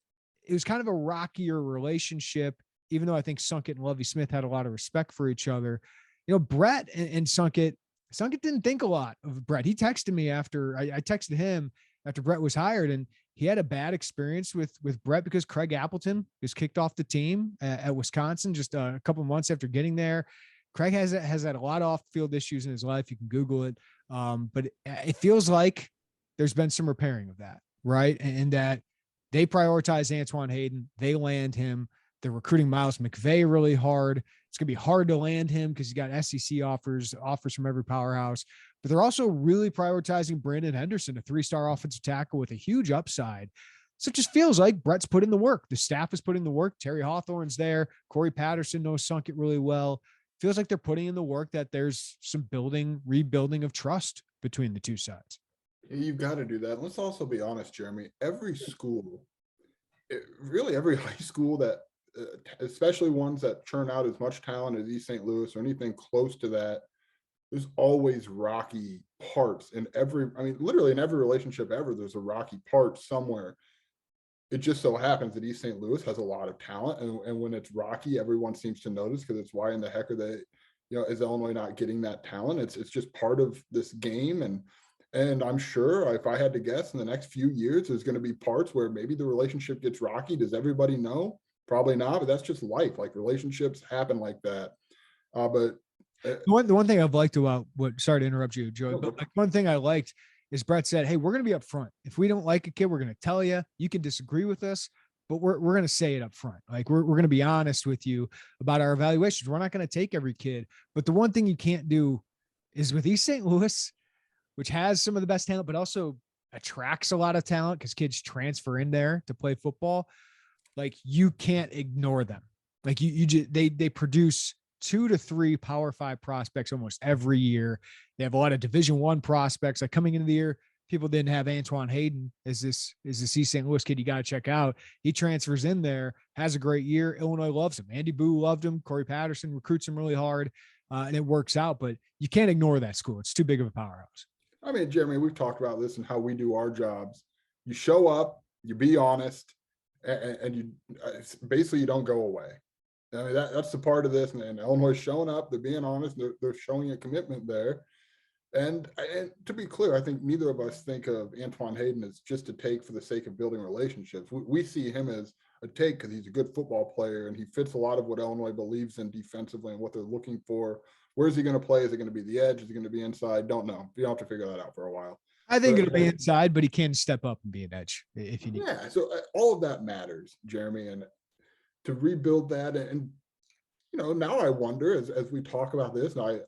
A: it was kind of a rockier relationship, even though I think Sunkett and Lovie Smith had a lot of respect for each other. Brett and Sunkett didn't think a lot of Brett. He texted me after I texted him after Brett was hired, and he had a bad experience with Brett because Craig Appleton was kicked off the team at Wisconsin just a couple months after getting there. Craig has had a lot of off-field issues in his life. You can Google it. But it feels like there's been some repairing of that, right? And that they prioritize Antwon Hayden. They land him. They're recruiting Miles McVay really hard. It's going to be hard to land him because you got SEC offers from every powerhouse. But they're also really prioritizing Brandon Henderson, a 3-star offensive tackle with a huge upside. So it just feels like Brett's put in the work. The staff is putting the work. Terry Hawthorne's there. Corey Patterson knows sunk it really well. Feels like they're putting in the work, that there's some rebuilding of trust between the two sides.
B: You've got to do that. Let's also be honest, Jeremy. Every school, really every high school that, especially ones that churn out as much talent as East St. Louis or anything close to that, there's always rocky parts in literally in every relationship ever, there's a rocky part somewhere. It just so happens that East St. Louis has a lot of talent, and when it's rocky, everyone seems to notice, because it's why in the heck are they, is Illinois not getting that talent? It's just part of this game, and I'm sure if I had to guess, in the next few years, there's going to be parts where maybe the relationship gets rocky. Does everybody know? Probably not, but that's just life. Like, relationships happen like that. But
A: the one thing I've liked about sorry to interrupt you, Joey, but like one thing I liked is Brett said, hey, we're going to be up front. If we don't like a kid, we're going to tell you. You can disagree with us, but we're going to say it up front. Like, we're going to be honest with you about our evaluations. We're not going to take every kid. But the one thing you can't do is with East St. Louis, which has some of the best talent, but also attracts a lot of talent because kids transfer in there to play football. Like, you can't ignore them. Like, they produce 2 to 3 Power 5 prospects almost every year. They have a lot of Division I prospects. Like, coming into the year, people didn't have Antwon Hayden as this East St. Louis kid you got to check out. He transfers in there, has a great year. Illinois loves him. Andy Boo loved him. Corey Patterson recruits him really hard, and it works out. But you can't ignore that school. It's too big of a powerhouse.
B: I mean, Jeremy, we've talked about this and how we do our jobs. You show up, you be honest, and you basically you don't go away. I mean, that's the part of this, and Illinois showing up, they're being honest, they're showing a commitment there. And to be clear, I think neither of us think of Antwon Hayden as just a take for the sake of building relationships. We see him as a take because he's a good football player and he fits a lot of what Illinois believes in defensively and what they're looking for. Where is he going to play? Is it going to be the edge? Is it going to be inside? Don't know. You don't have to figure that out for a while.
A: I think it'll be inside, but he can step up and be an edge if you need.
B: Yeah, so all of that matters, Jeremy, and to rebuild that. And now I wonder, as we talk about this, and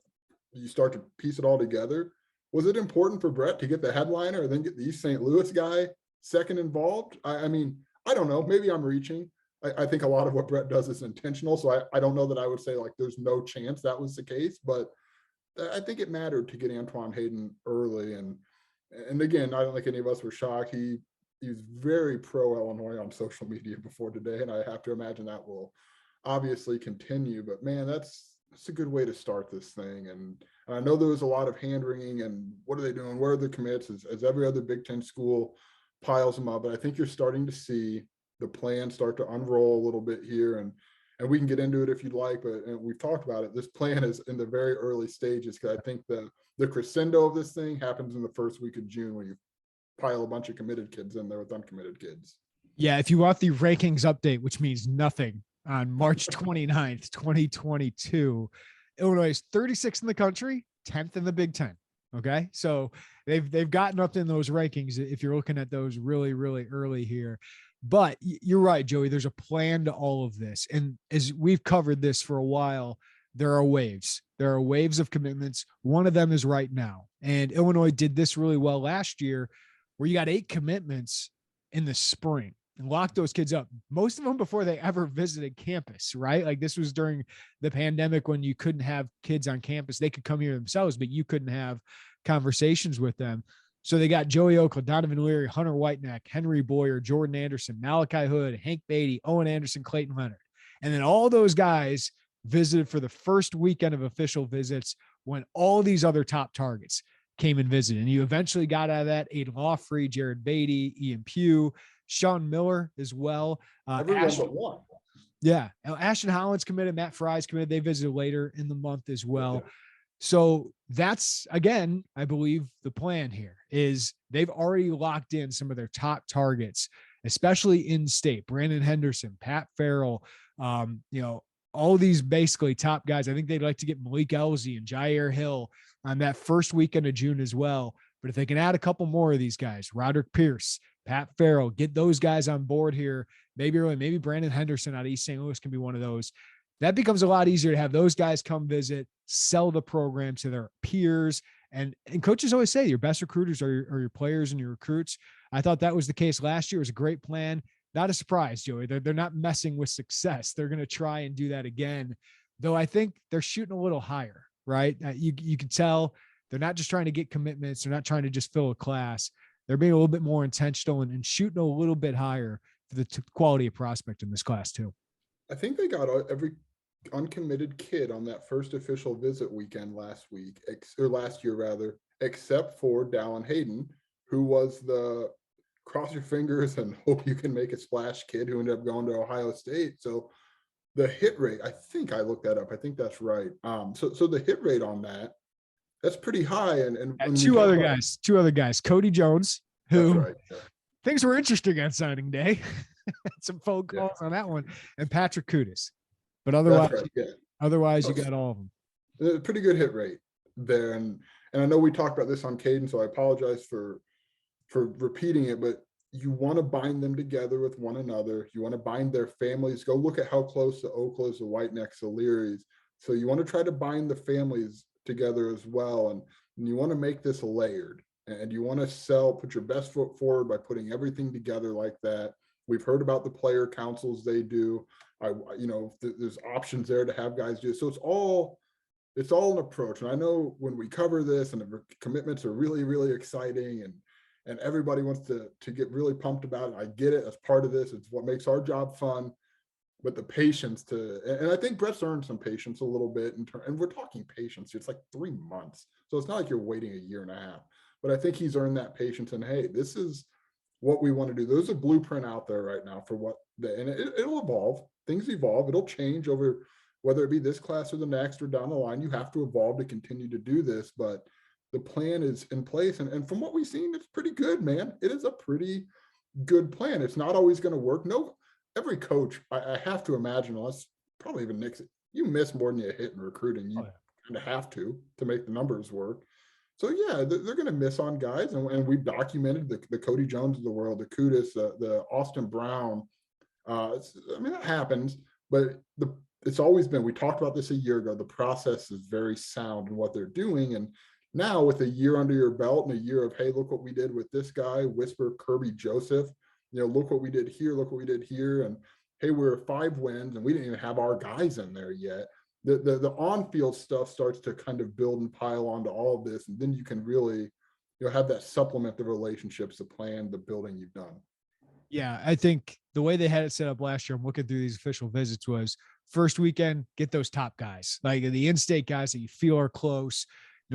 B: you start to piece it all together, was it important for Brett to get the headliner and then get the East St. Louis guy second involved? I mean, I don't know. Maybe I'm reaching. I think a lot of what Brett does is intentional. So I don't know that I would say like there's no chance that was the case, but I think it mattered to get Antwon Hayden early. And again, I don't think any of us were shocked. He's very pro Illinois on social media before today, and I have to imagine that will obviously continue. But man, that's a good way to start this thing. And I know there was a lot of hand wringing and what are they doing? Where are the commits? As every other Big Ten school piles them up. But I think you're starting to see the plan start to unroll a little bit here. And we can get into it if you'd like, but we've talked about it. This plan is in the very early stages because I think the crescendo of this thing happens in the first week of June when you pile a bunch of committed kids in there with uncommitted kids.
A: Yeah, if you want the rankings update, which means nothing, on March 29th, 2022, Illinois is 36th in the country, 10th in the Big Ten. Okay. So they've gotten up in those rankings if you're looking at those really, really early here. But you're right, Joey, there's a plan to all of this. And as we've covered this for a while, there are waves. There are waves of commitments. One of them is right now. And Illinois did this really well last year where you got 8 commitments in the spring and locked those kids up, most of them before they ever visited campus, right? Like, this was during the pandemic when you couldn't have kids on campus. They could come here themselves, but you couldn't have conversations with them. So they got Joey Oakland, Donovan Leary, Hunter Whiteneck, Henry Boyer, Jordan Anderson, Malachi Hood, Hank Beatty, Owen Anderson, Clayton Leonard. And then all those guys visited for the first weekend of official visits when all these other top targets came and visited. And you eventually got out of that Aiden Lawfree, Jared Beatty, Ian Pugh, Sean Miller as well.
B: Everyone but one.
A: Yeah. Ashton Hollins committed, Matt Fry's committed. They visited later in the month as well. Yeah. So that's, again, I believe the plan here is they've already locked in some of their top targets, especially in state. Brandon Henderson, Pat Farrell, all these basically top guys. I think they'd like to get Malik Elzy and Jair Hill on that first weekend of June as well. But if they can add a couple more of these guys, Roderick Pierce, Pat Farrell, get those guys on board here. Maybe Brandon Henderson out of East St. Louis can be one of those. that becomes a lot easier to have those guys come visit, sell the program to their peers. And coaches always say your best recruiters are your players and your recruits. I thought that was the case last year. It was a great plan. Not a surprise, Joey. They're not messing with success. They're going to try and do that again, though I think they're shooting a little higher, right? You can tell they're not just trying to get commitments. They're not trying to just fill a class. They're being a little bit more intentional and shooting a little bit higher for the quality of prospect in this class too.
B: I think they got every uncommitted kid on that first official visit weekend last year rather, except for Dallin Hayden, who was the cross your fingers and hope you can make a splash kid who ended up going to Ohio State. So the hit rate, I think I looked that up. I think that's right. So the hit rate on that's pretty high. And
A: two other guys, Cody Jones, who
B: right, yeah.
A: Things were interesting on signing day. Some phone calls on that one, and Patrick Kudus. But otherwise, otherwise you got all of them.
B: A pretty good hit rate there. And I know we talked about this on Caden, so I apologize for repeating it, but you want to bind them together with one another. You want to bind their families. Go look at how close the Okla's, the Whitenecks, the Learys. So you want to try to bind the families together as well. And you want to make this layered. And you want to put your best foot forward by putting everything together like that. We've heard about the player councils they do. There's options there to have guys do. So it's all an approach. And I know when we cover this and the commitments are really, really exciting and everybody wants to get really pumped about it. I get it as part of this. It's what makes our job fun. But the patience and I think Brett's earned some patience a little bit. And we're talking patience. It's like 3 months. So it's not like you're waiting a year and a half. But I think he's earned that patience. And hey, this is what we want to do. There's a blueprint out there right now for and it'll evolve. Things evolve. It'll change over whether it be this class or the next or down the line. You have to evolve to continue to do this. But the plan is in place. And from what we've seen, it's pretty good, man. It is a pretty good plan. It's not always going to work. No, every coach, I have to imagine, unless probably even Nick, you miss more than you hit in recruiting. You kind of have to make the numbers work. So yeah, they're going to miss on guys, and we've documented the Cody Jones of the world, the Kudus, the Austin Brown. That happens, but it's always been. We talked about this a year ago. The process is very sound in what they're doing, and now with a year under your belt and a year of, hey, look what we did with this guy, Whisper Kirby Joseph. Look what we did here. Look what we did here, and hey, we're 5 wins, and we didn't even have our guys in there yet. The on-field stuff starts to kind of build and pile onto all of this, and then you can really, have that supplement the relationships, the plan, the building you've done.
A: Yeah, I think the way they had it set up last year, I'm looking through these official visits, was first weekend, get those top guys, like the in-state guys that you feel are close.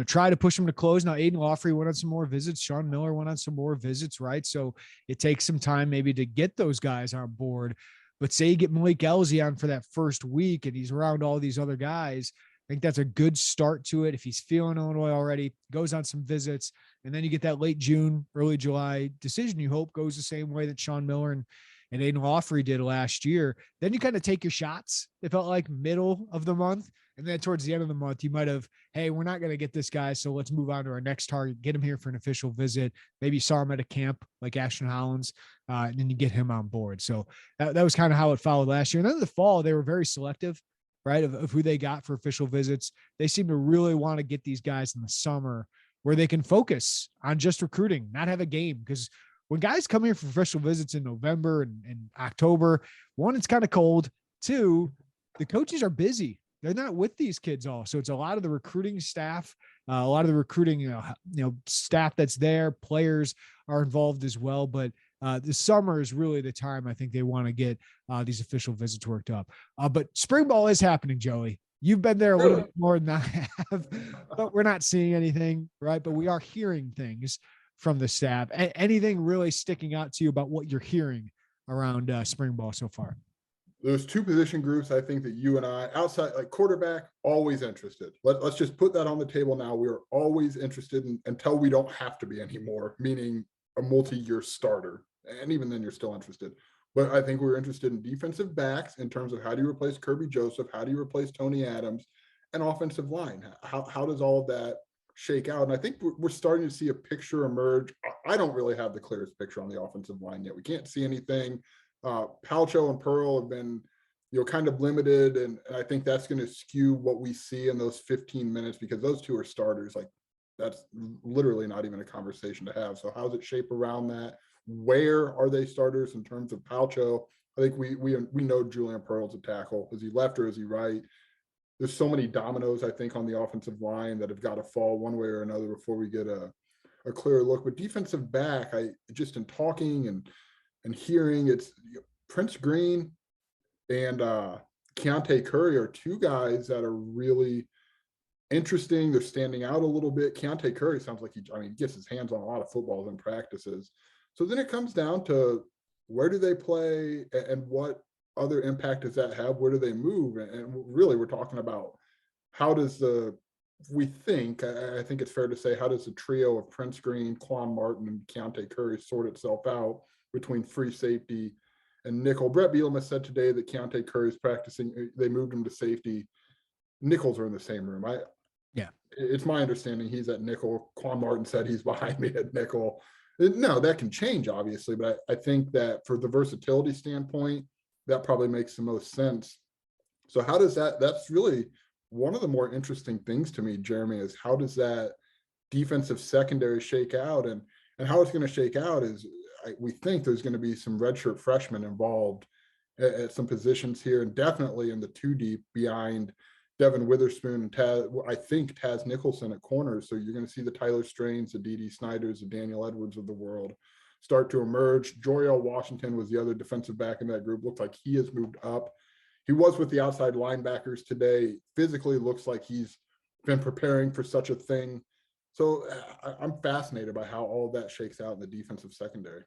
A: Try to push them to close. Now, Aiden Laughery went on some more visits. Sean Miller went on some more visits, right? So it takes some time maybe to get those guys on board. But say you get Malik Elzy on for that first week and he's around all these other guys, I think that's a good start to it. If he's feeling Illinois already, goes on some visits, and then you get that late June, early July decision, you hope goes the same way that Sean Miller and Aiden Laughery did last year. Then you kind of take your shots. It felt like middle of the month. And then towards the end of the month, you might have, hey, we're not going to get this guy, so let's move on to our next target, get him here for an official visit. Maybe you saw him at a camp like Ashton Hollins, and then you get him on board. So that was kind of how it followed last year. And then in the fall, they were very selective, right, of who they got for official visits. They seem to really want to get these guys in the summer where they can focus on just recruiting, not have a game. Because when guys come here for official visits in November and October, one, it's kind of cold. Two, the coaches are busy. They're not with these kids all. So it's a lot of the recruiting staff, a lot of the recruiting, staff that's there. Players are involved as well. But the summer is really the time I think they want to get these official visits worked up. But spring ball is happening, Joey. You've been there a little bit more than I have, but we're not seeing anything, right? But we are hearing things from the staff. Anything really sticking out to you about what you're hearing around spring ball so far?
B: There's 2 position groups I think that you and I, outside, like quarterback, always interested. Let's just put that on the table now. We are always interested until we don't have to be anymore, meaning a multi-year starter. And even then you're still interested. But I think we're interested in defensive backs in terms of how do you replace Kirby Joseph? How do you replace Tony Adams? And offensive line. How does all of that shake out? And I think we're starting to see a picture emerge. I don't really have the clearest picture on the offensive line yet. We can't see anything. Palcho and Pearl have been kind of limited. And I think that's going to skew what we see in those 15 minutes, because those two are starters. Like, that's literally not even a conversation to have. So how's it shape around that? Where are they starters in terms of Palcho? I think we know Julian Pearl's a tackle. Is he left or is he right? There's so many dominoes, I think, on the offensive line that have got to fall one way or another before we get a clear look. But defensive back, I just in talking and hearing, it's Prince Green and Keontae Curry are two guys that are really interesting. They're standing out a little bit. Keontae Curry sounds like he gets his hands on a lot of footballs and practices. So then it comes down to, where do they play and what other impact does that have? Where do they move? And really, we're talking about how does I think it's fair to say, how does the trio of Prince Green, Quan Martin, and Keontae Curry sort itself out between free safety and nickel? Brett Bielema said today that Keontae Curry's practicing. They moved him to safety. Nickels are in the same room. It's my understanding he's at nickel. Quan Martin said he's behind me at nickel. No, that can change, obviously, but I think that for the versatility standpoint, that probably makes the most sense. So how does that's really one of the more interesting things to me, Jeremy, is how does that defensive secondary shake out? And how it's going to shake out is we think there's going to be some redshirt freshmen involved at some positions here, and definitely in the two deep behind Devin Witherspoon and Taz Nicholson at corners. So you're going to see the Tyler Strains, the D.D. Snyders, the Daniel Edwards of the world start to emerge. Joriel Washington was the other defensive back in that group. Looks like he has moved up. He was with the outside linebackers today. Physically looks like he's been preparing for such a thing. So I'm fascinated by how all of that shakes out in the defensive secondary.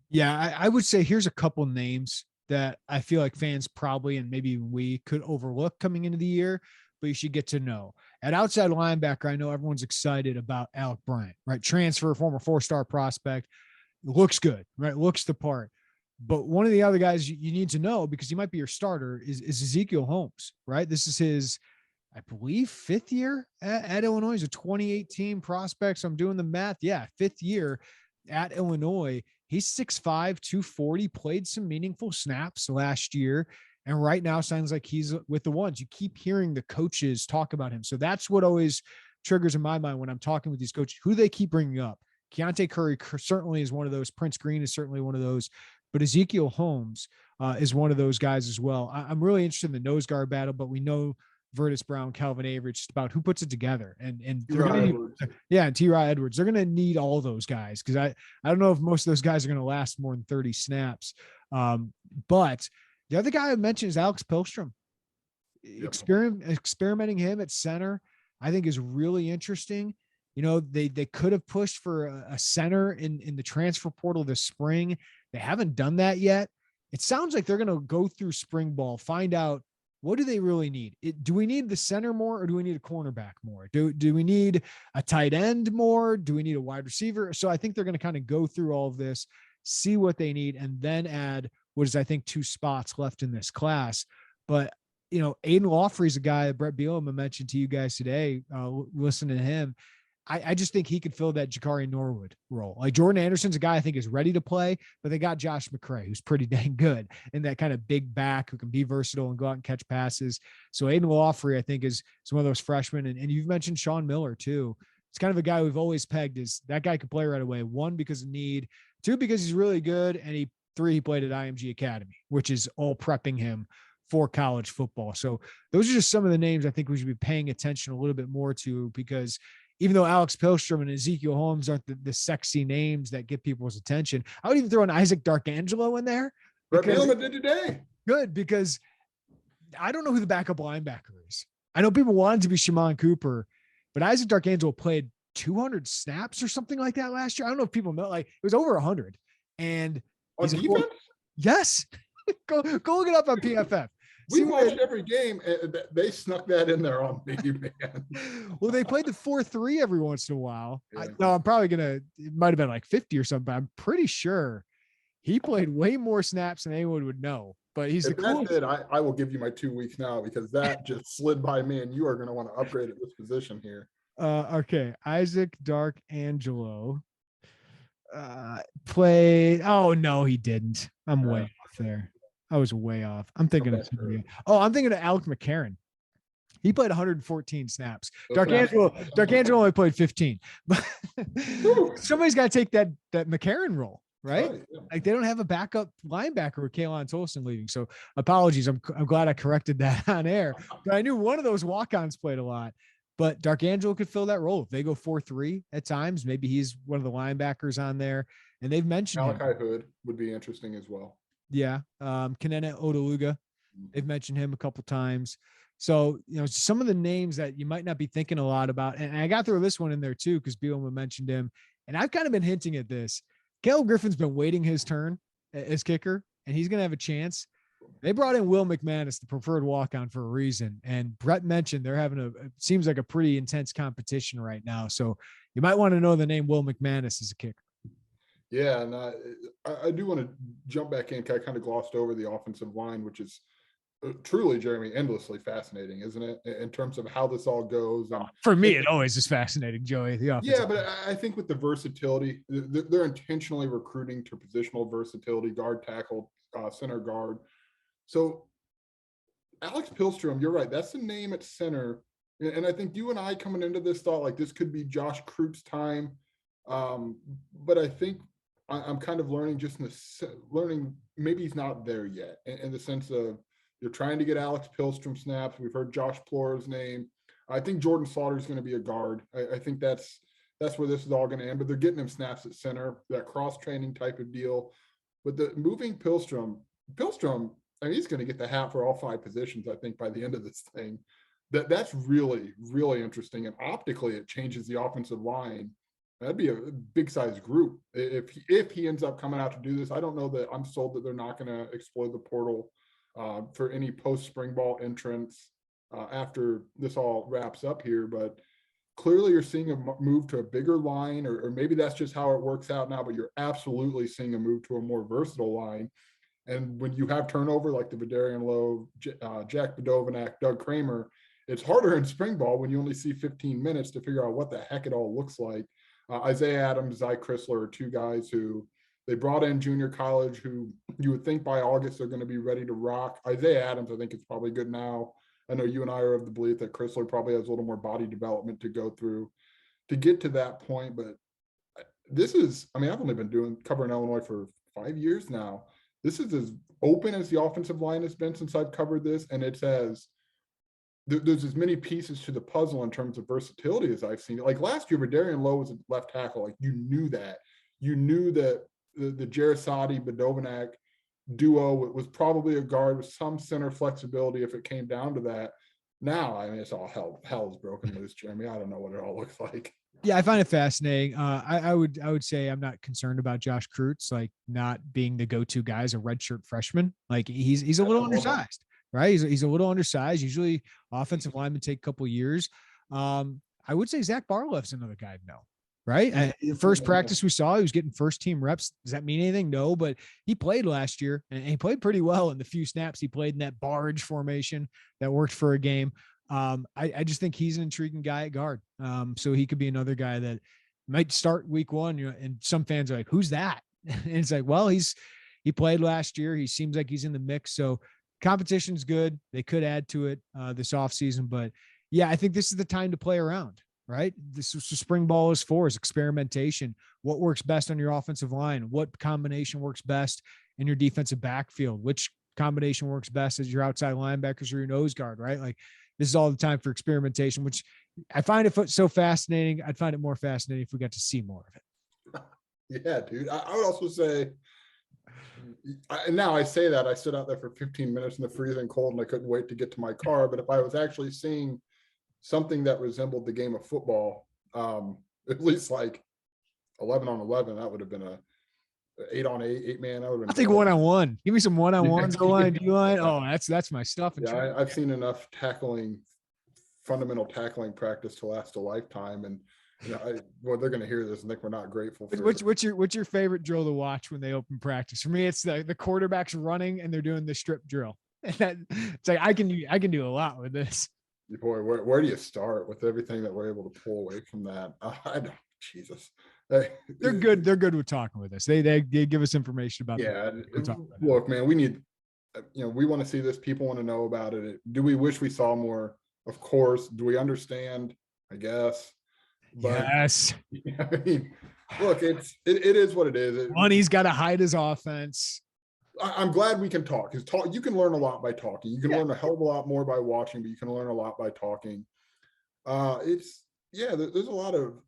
A: Yeah, I would say here's a couple names that I feel like fans probably, and maybe we could overlook coming into the year, but you should get to know. At outside linebacker, I know everyone's excited about Alec Bryant, right? Transfer, former 4-star prospect, looks good, right? Looks the part. But one of the other guys you need to know, because he might be your starter, is Ezekiel Holmes, right? This is his, I believe, 5th year at Illinois. He's a 2018 prospect. So I'm doing the math. Yeah, 5th year at Illinois. He's 6'5", 240, played some meaningful snaps last year. And right now sounds like he's with the ones. You keep hearing the coaches talk about him. So that's what always triggers in my mind when I'm talking with these coaches, who they keep bringing up. Keontae Curry certainly is one of those. Prince Green is certainly one of those. But Ezekiel Holmes is one of those guys as well. I'm really interested in the nose guard battle, but we know Vertus Brown, Calvin Avery, it's about who puts it together. And they're going to need, and T-Rod Edwards. They're going to need all those guys, because I don't know if most of those guys are going to last more than 30 snaps. But the other guy I mentioned is Alex Pihlstrom. Yep. Experimenting him at center, I think, is really interesting. You know, they could have pushed for a center in the transfer portal this spring. They haven't done that yet. It sounds like they're going to go through spring ball, find out, what do they really need? Do we need the center more, or do we need a cornerback more? Do we need a tight end more? Do we need a wide receiver? So I think they're going to kind of go through all of this, see what they need, and then add what is, I think, 2 spots left in this class. But, you know, Aiden Lawfrey is a guy that Brett Bielema mentioned to you guys today. Listen to him. I just think he could fill that Jakari Norwood role. Like, Jordan Anderson's a guy I think is ready to play, but they got Josh McCray, who's pretty dang good, and that kind of big back who can be versatile and go out and catch passes. So Aiden Lawfrey, I think, is one of those freshmen. And you've mentioned Sean Miller too. It's kind of a guy we've always pegged as that guy could play right away. 1, because of need. 2, because he's really good. And 3, he played at IMG Academy, which is all prepping him for college football. So those are just some of the names I think we should be paying attention a little bit more to, because even though Alex Pihlstrom and Ezekiel Holmes aren't the sexy names that get people's attention, I would even throw an Isaac Darkangelo in there.
B: Brett Bielema did today.
A: Good, because I don't know who the backup linebacker is. I know people wanted to be Shimon Cooper, but Isaac Darkangelo played 200 snaps or something like that last year. I don't know if people know, like, it was over 100. And
B: on defense?
A: Yes. Go look it up on PFF.
B: We watched every game, and they snuck that in there on me, man.
A: Well, they played the 4-3 every once in a while.
B: Yeah.
A: I'm probably it might have been like 50 or something, but I'm pretty sure he played way more snaps than anyone would know. But he's the coolest.
B: I will give you my 2 weeks now, because that just slid by me, and you are going to want to upgrade at this position here.
A: Okay. Isaac Darkangelo played. Oh, no, he didn't. I'm way off there. I was way off. I'm thinking of somebody. I'm thinking of Alec McCarron. He played 114 snaps. Darkangelo only played 15. But somebody's got to take that McCarron role, right?
B: Yeah.
A: Like they don't have a backup linebacker with Kalen Tolson leaving. So apologies. I'm glad I corrected that on air. But I knew one of those walk-ons played a lot. But Darkangelo could fill that role. If they go 4-3 at times, maybe he's one of the linebackers on there. And they've mentioned
B: Malachi Hood would be interesting as well.
A: Yeah. Kenene Odeluga. They've mentioned him a couple times. So, some of the names that you might not be thinking a lot about, and I got to throw this one in there too, because Bielema mentioned him, and I've kind of been hinting at this. Caleb Griffin's been waiting his turn as kicker, and he's going to have a chance. They brought in Will McManus, the preferred walk-on, for a reason. And Brett mentioned they're having it seems like a pretty intense competition right now. So you might want to know the name Will McManus as a kicker.
B: Yeah, and I do want to jump back in. I kind of glossed over the offensive line, which is truly, Jeremy, endlessly fascinating, isn't it? In terms of how this all goes. And
A: for me, it always is fascinating, Joey.
B: Yeah, but I think with the versatility, they're intentionally recruiting to positional versatility, guard, tackle, center guard. So Alex Pihlstrom, you're right. That's the name at center. And I think you and I coming into this thought like this could be Josh Krut's time. But I think I'm kind of learning maybe he's not there yet in the sense of you're trying to get Alex Pihlstrom snaps. We've heard Josh Plor's name. I think Jordan Slaughter is going to be a guard. I think that's where this is all going to end, but they're getting him snaps at center, that cross-training type of deal. But the moving Pihlstrom, I mean, he's going to get the hat for all 5 positions, I think, by the end of this thing. That's really, really interesting. And optically, it changes the offensive line. That'd be a big size group. If he ends up coming out to do this, I don't know that I'm sold that they're not going to exploit the portal for any post-spring ball entrance after this all wraps up here. But clearly you're seeing a move to a bigger line, or maybe that's just how it works out now, but you're absolutely seeing a move to a more versatile line. And when you have turnover like the Vidarian Lowe, Jack Badovanak, Doug Kramer, it's harder in spring ball when you only see 15 minutes to figure out what the heck it all looks like. Isaiah Adams, Zy Chrysler are 2 guys who they brought in junior college who you would think by August they're going to be ready to rock. Isaiah Adams, I think it's probably good now. I know you and I are of the belief that Chrysler probably has a little more body development to go through to get to that point. But this is, I mean, I've only been covering Illinois for 5 years now. This is as open as the offensive line has been since I've covered this. And it says there's as many pieces to the puzzle in terms of versatility as I've seen. Like last year, Vidarian Lowe was a left tackle. Like you knew that. You knew that the Jarasati Badovanak duo was probably a guard with some center flexibility if it came down to that. Now, I mean, it's all hell's broken loose, Jeremy. I don't know what it all looks like.
A: Yeah, I find it fascinating. I would say I'm not concerned about Josh Krutz like not being the go-to guy as a redshirt freshman. Like he's a little undersized, right? He's a little undersized. Usually offensive linemen take a couple of years. I would say Zach Barleff's another guy to know, right? First practice we saw, he was getting first team reps. Does that mean anything? No, but he played last year and he played pretty well in the few snaps he played in that barge formation that worked for a game. I just think he's an intriguing guy at guard. So he could be another guy that might start week 1, and some fans are like, who's that? And it's like, well, he played last year. He seems like he's in the mix. So competition's good. They could add to it this offseason, but yeah, I think this is the time to play around, right? This is what spring ball is for, is experimentation. What works best on your offensive line? What combination works best in your defensive backfield? Which combination works best as your outside linebackers or your nose guard, right? Like, this is all the time for experimentation, which I find it so fascinating. I'd find it more fascinating if we got to see more of
B: it. Yeah, dude. I would also say, now I say that I stood out there for 15 minutes in the freezing cold and I couldn't wait to get to my car. But if I was actually seeing something that resembled the game of football, at least like 11 on 11, that would have been a 8 on 8 man.
A: I'll take 1-on-1. Give me some 1-on-1s. O-line, D-line. Oh, that's my stuff.
B: Yeah, I've seen enough fundamental tackling practice to last a lifetime. And they're going to hear this and think we're not grateful for it.
A: What's your favorite drill to watch when they open practice? For me, it's the quarterback's running and they're doing the strip drill. And it's like I can do a lot with this.
B: Boy, where do you start with everything that we're able to pull away from that? I don't. Jesus.
A: They're good. They're good with talking with us. They give us information about.
B: Yeah. Look, man, we need we want to see this. People want to know about it. Do we wish we saw more? Of course. Do we understand? I guess. But
A: Yes.
B: I mean, look, it is what it is.
A: Money's got to hide his offense.
B: I'm glad we can talk, because you can learn a lot by talking. You can learn a hell of a lot more by watching, but you can learn a lot by talking. There's a lot of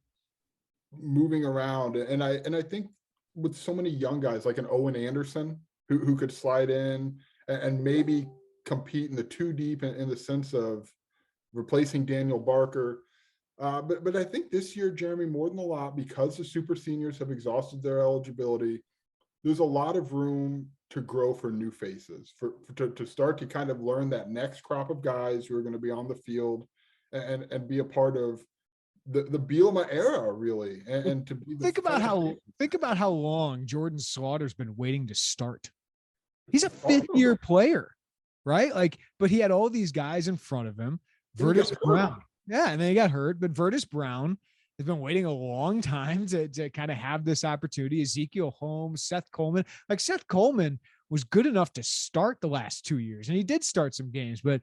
B: moving around, and I think with so many young guys like an Owen Anderson who could slide in and maybe compete in the two deep in the sense of replacing Daniel Barker. But I think this year, Jeremy, more than a lot, because the super seniors have exhausted their eligibility, there's a lot of room to grow for new faces, to start to kind of learn that next crop of guys who are going to be on the field and be a part of the Bielema era, really. And to be
A: think about how long Jordan Slaughter's been waiting to start. He's a fifth-year player, right? Like, but he had all these guys in front of him. Vertus Brown. Yeah, and then he got hurt, but Vertus Brown has been waiting a long time to kind of have this opportunity. Ezekiel Holmes, Seth Coleman. Like, Seth Coleman was good enough to start the last 2 years, and he did start some games, but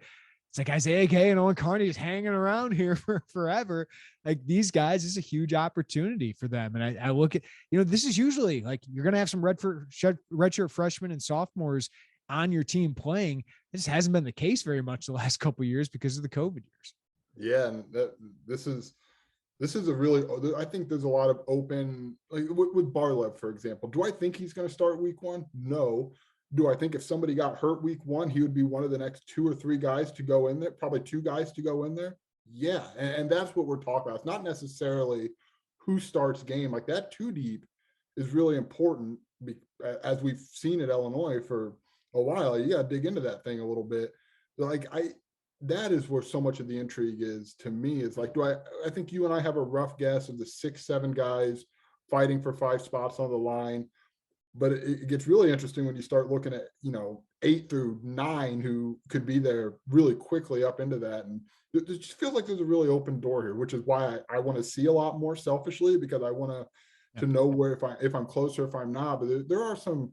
A: it's like Isaiah Gay and Owen Carney just hanging around here for forever. Like, these guys, is a huge opportunity for them. And I look at, this is usually like, you're going to have some redshirt freshmen and sophomores on your team playing. This hasn't been the case very much the last couple of years because of the COVID years.
B: Yeah. And this is a really, I think there's a lot of open, like with Barlev, for example. Do I think he's going to start week 1? No. Do I think if somebody got hurt week 1, he would be one of the next 2 or 3 guys to go in there? Probably 2 guys to go in there. Yeah. And that's what we're talking about. It's not necessarily who starts game. Like, that 2 deep is really important, as we've seen at Illinois for a while. You got to dig into that thing a little bit. Like, that is where so much of the intrigue is to me. Is like, I think you and I have a rough guess of the 6-7 guys fighting for 5 spots on the line. But it gets really interesting when you start looking at, 8 through 9 who could be there really quickly up into that. And it just feels like there's a really open door here, which is why I want to see a lot more selfishly, because I want to know where, if I'm closer, if I'm not. But there are some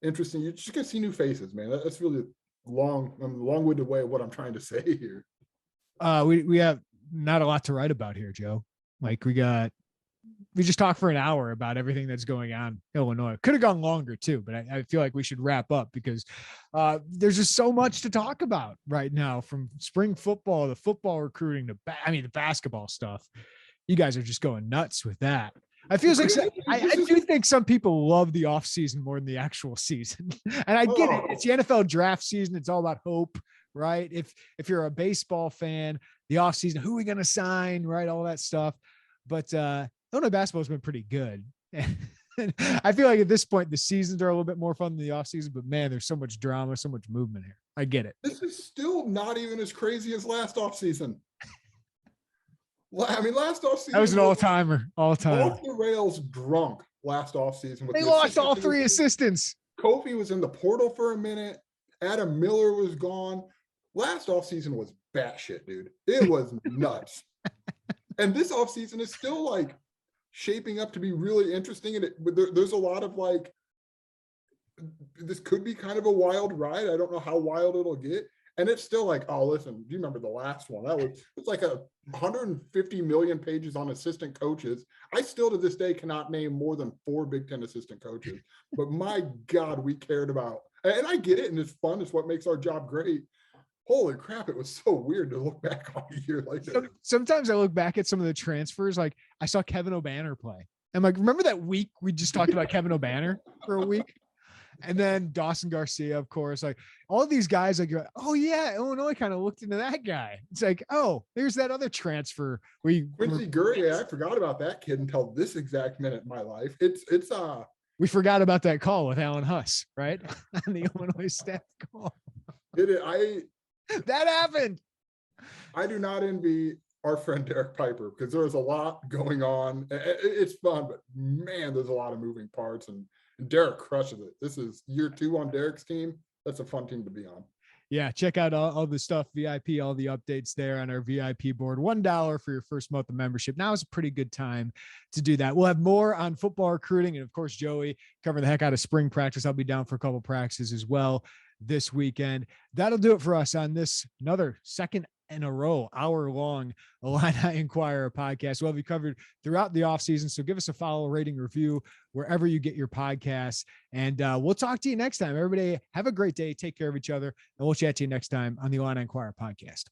B: interesting, you're just going to see new faces, man. That's really long-winded way of what I'm trying to say here.
A: We have not a lot to write about here, Joe. Like, we just talked for an hour about everything that's going on in Illinois. Could have gone longer too, but I feel like we should wrap up because there's just so much to talk about right now, from spring football, the football recruiting, the basketball stuff. You guys are just going nuts with that. I do think some people love the off season more than the actual season. And I get it. It's the NFL draft season. It's all about hope, right? If you're a baseball fan, the off season, who are we going to sign, right? All that stuff. But Illinois basketball has been pretty good. And I feel like at this point, the seasons are a little bit more fun than the offseason, but man, there's so much drama, so much movement here. I get it.
B: This is still not even as crazy as last offseason. I mean, last offseason,
A: that was an all-timer, all-time.
B: Off the rails drunk last offseason.
A: They lost all 3 assistants.
B: Kofi was in the portal for a minute. Adam Miller was gone. Last offseason was batshit, dude. It was nuts. And this offseason is still like shaping up to be really interesting. And there's a lot of like, this could be kind of a wild ride. I don't know how wild it'll get. And it's still like, oh, listen, do you remember the last one? It's like 150 million pages on assistant coaches. I still to this day cannot name more than 4 Big Ten assistant coaches. But my God, we cared about, and I get it, and it's fun. It's what makes our job great. Holy crap, it was so weird to look back on a year like that.
A: Sometimes I look back at some of the transfers, like I saw Kevin O'Banner play. I'm like, remember that week we just talked about Kevin O'Banner for a week? And then Dawson Garcia, of course, like all of these guys, like, oh yeah, Illinois kind of looked into that guy. It's like, oh, there's that other transfer.
B: Quincy Gurry, I forgot about that kid until this exact minute in my life.
A: We forgot about that call with Alan Huss, right? On the Illinois staff call. That happened.
B: I do not envy our friend Derek Piper, because there's a lot going on. It's fun, but man, there's a lot of moving parts, and Derek crushes it. This is year 2 on Derek's team. That's a fun team to be on.
A: Yeah, check out all the stuff, VIP, all the updates there on our VIP board. $1 for your first month of membership. Now is a pretty good time to do that. We'll have more on football recruiting, and of course, Joey covering the heck out of spring practice. I'll be down for a couple practices as well. this weekend. That'll do it for us on this another second in a row, hour-long Illini Inquirer podcast. We'll have you covered throughout the offseason. So give us a follow, rating, review wherever you get your podcasts. And we'll talk to you next time. Everybody have a great day. Take care of each other. And we'll chat to you next time on the Illini Inquirer podcast.